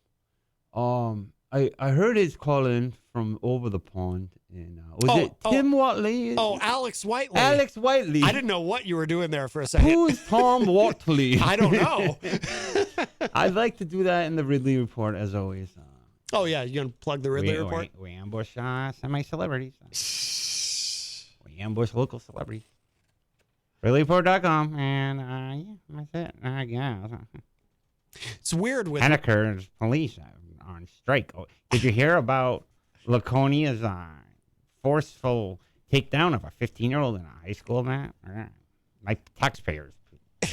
I heard his calling from over the pond. And, was it Tim Watley? Oh, Alex Whiteley. Alex Whiteley. I didn't know what you were doing there for a second. Who's Tom Watley? I don't know. I'd like to do that in the Ridley Report, as always. Oh, yeah. You're going to plug the Ridley Report? We ambush semi-celebrities. We ambush local celebrities. RidleyReport.com. And, that's it. Yeah. It's weird with... Henniker's police on strike. Oh, did you hear about Laconia's forceful takedown of a 15-year-old in a high school, Matt? My taxpayers'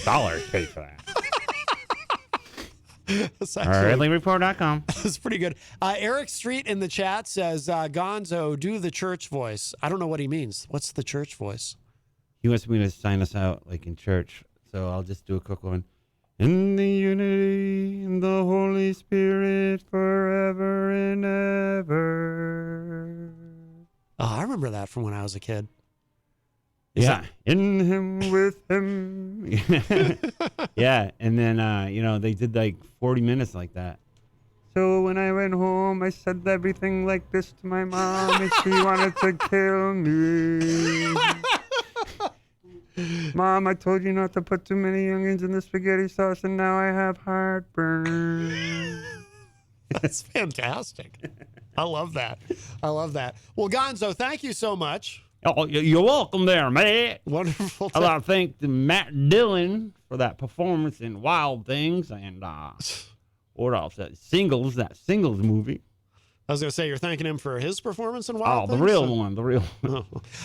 dollars paid for that. RidleyReport.com. That's pretty good. Eric Street in the chat says, Gonzo, do the church voice. I don't know what he means. What's the church voice? He wants me to sign us out like in church, so I'll just do a quick one. In the unity in the Holy Spirit forever and ever. Oh, I remember that from when I was a kid. In him, with him. Yeah, and then, they did like 40 minutes like that. So when I went home, I said everything like this to my mom, and she wanted to kill me. Mom, I told you not to put too many onions in the spaghetti sauce, and now I have heartburn. That's fantastic. I love that. Well, Gonzo, thank you so much. Oh, you're welcome there, Matt. Wonderful. I want to thank Matt Dillon for that performance in Wild Things and what else? That Singles movie. I was going to say, you're thanking him for his performance in Wild Things? The real one.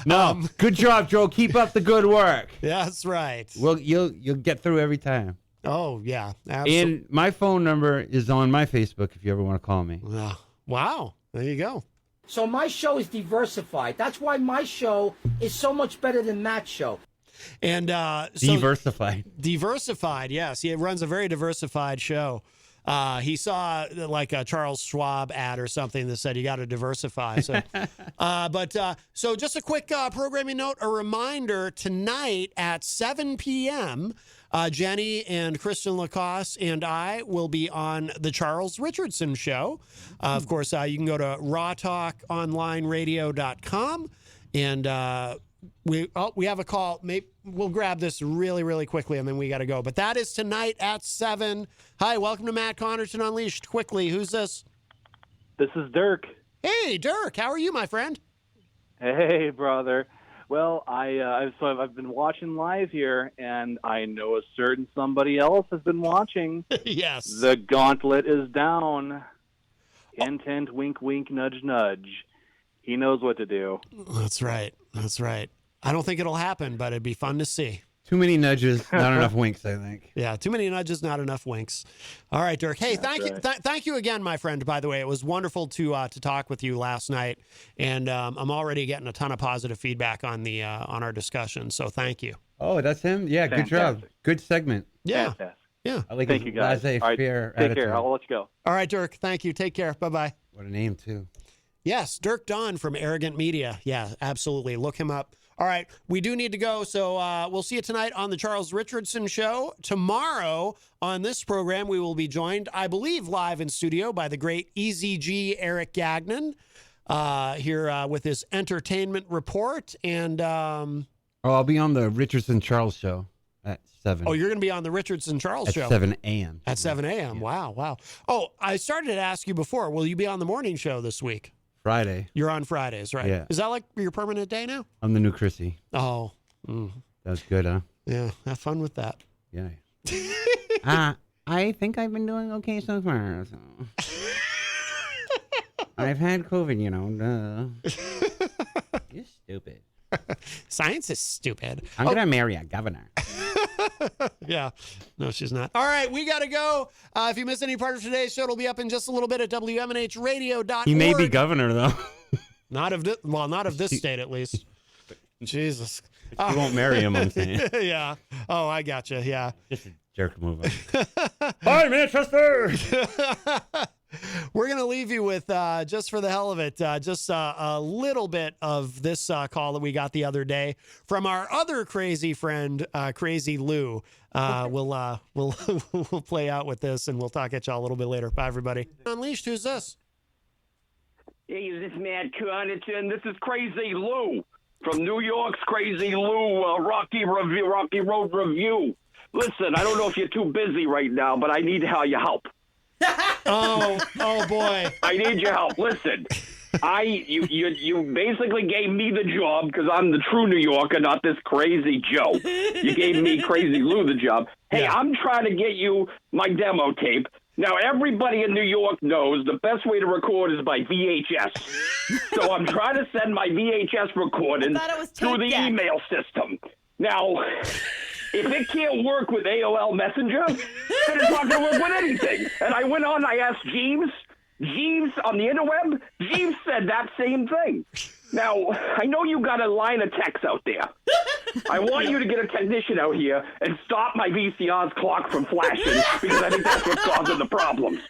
No, good job, Joe. Keep up the good work. Yeah, that's right. Well, you'll get through every time. Oh, yeah. Absolutely. And my phone number is on my Facebook if you ever want to call me. Wow. There you go. So my show is diversified. That's why my show is so much better than Matt's show. And diversified. Diversified, yes. He runs a very diversified show. He saw like a Charles Schwab ad or something that said you got to diversify. So, so just a quick programming note, a reminder tonight at 7 p.m., Jenny and Kristen LaCoss and I will be on the Charles Richardson Show. Of course, you can go to rawtalkonlineradio.com and We have a call. Maybe we'll grab this really, really quickly, and then we got to go. But that is tonight at 7. Hi, welcome to Matt Connarton Unleashed. Quickly, who's this? This is Dirk. Hey, Dirk. How are you, my friend? Hey, brother. Well, I've been watching live here, and I know a certain somebody else has been watching. Yes. The gauntlet is down. Intent, wink, wink, nudge, nudge. He knows what to do. That's right. That's right. I don't think it'll happen, but it'd be fun to see. Too many nudges, not enough winks, I think. Yeah, too many nudges, not enough winks. All right, Dirk. Hey, thank you again, my friend. By the way, it was wonderful to talk with you last night, and I'm already getting a ton of positive feedback on the on our discussion. So thank you. Oh, that's him. Yeah, Fantastic. Good job. Good segment. Yeah, Fantastic. yeah. I like Thank his you, guys. laissez-faire Take attitude. care. I'll let you go. All right, Dirk. Thank you. Take care. Bye bye. What a name too. Yes, Dirk Don from Arrogant Media. Yeah, absolutely. Look him up. All right, we do need to go, so we'll see you tonight on the Charles Richardson Show. Tomorrow on this program, we will be joined, I believe, live in studio by the great Easy G Eric Gagnon here with his entertainment report. And I'll be on the Richardson Charles Show at 7. oh, you're going to be on the Richardson Charles at Show 7 a.m. at 7 a.m. Yeah. Wow, wow. Oh, I started to ask you before. Will you be on the morning show this week? Friday. You're on Fridays, right? Yeah. Is that like your permanent day now? I'm the new Chrissy. Oh, That's good, huh? yeah. Have fun with that. Yeah. I think I've been doing okay so far. So. I've had COVID, you know. You're stupid. Science is stupid. I'm going to marry a governor. Yeah. No, she's not. All right, we got to go. If you missed any part of today's show, it'll be up in just a little bit at WMNHradio.org. He may be governor, though. Not of this state, at least. Jesus. You won't marry him, I'm saying. Yeah. Oh, I gotcha. Yeah. Just a jerk move. Hi, Manchester! We're going to leave you with, just for the hell of it, just a little bit of this call that we got the other day from our other crazy friend, Crazy Lou. We'll play out with this, and we'll talk at y'all a little bit later. Bye, everybody. Unleashed, who's this? Hey, this is Matt Connarton. This is Crazy Lou from New York's Crazy Lou Rocky Road Review. Listen, I don't know if you're too busy right now, but I need your help. Oh boy! I need your help. Listen, you basically gave me the job because I'm the true New Yorker, not this crazy Joe. You gave me Crazy Lou the job. Hey, yeah. I'm trying to get you my demo tape. Now, everybody in New York knows the best way to record is by VHS. So I'm trying to send my VHS recording through the email system. Now, if it can't work with AOL Messenger, then it's not going to work with anything. And I went on, I asked Jeeves. Jeeves on the interweb, Jeeves said that same thing. Now, I know you got a line of techs out there. I want you to get a technician out here and stop my VCR's clock from flashing because I think that's what's causing the problems.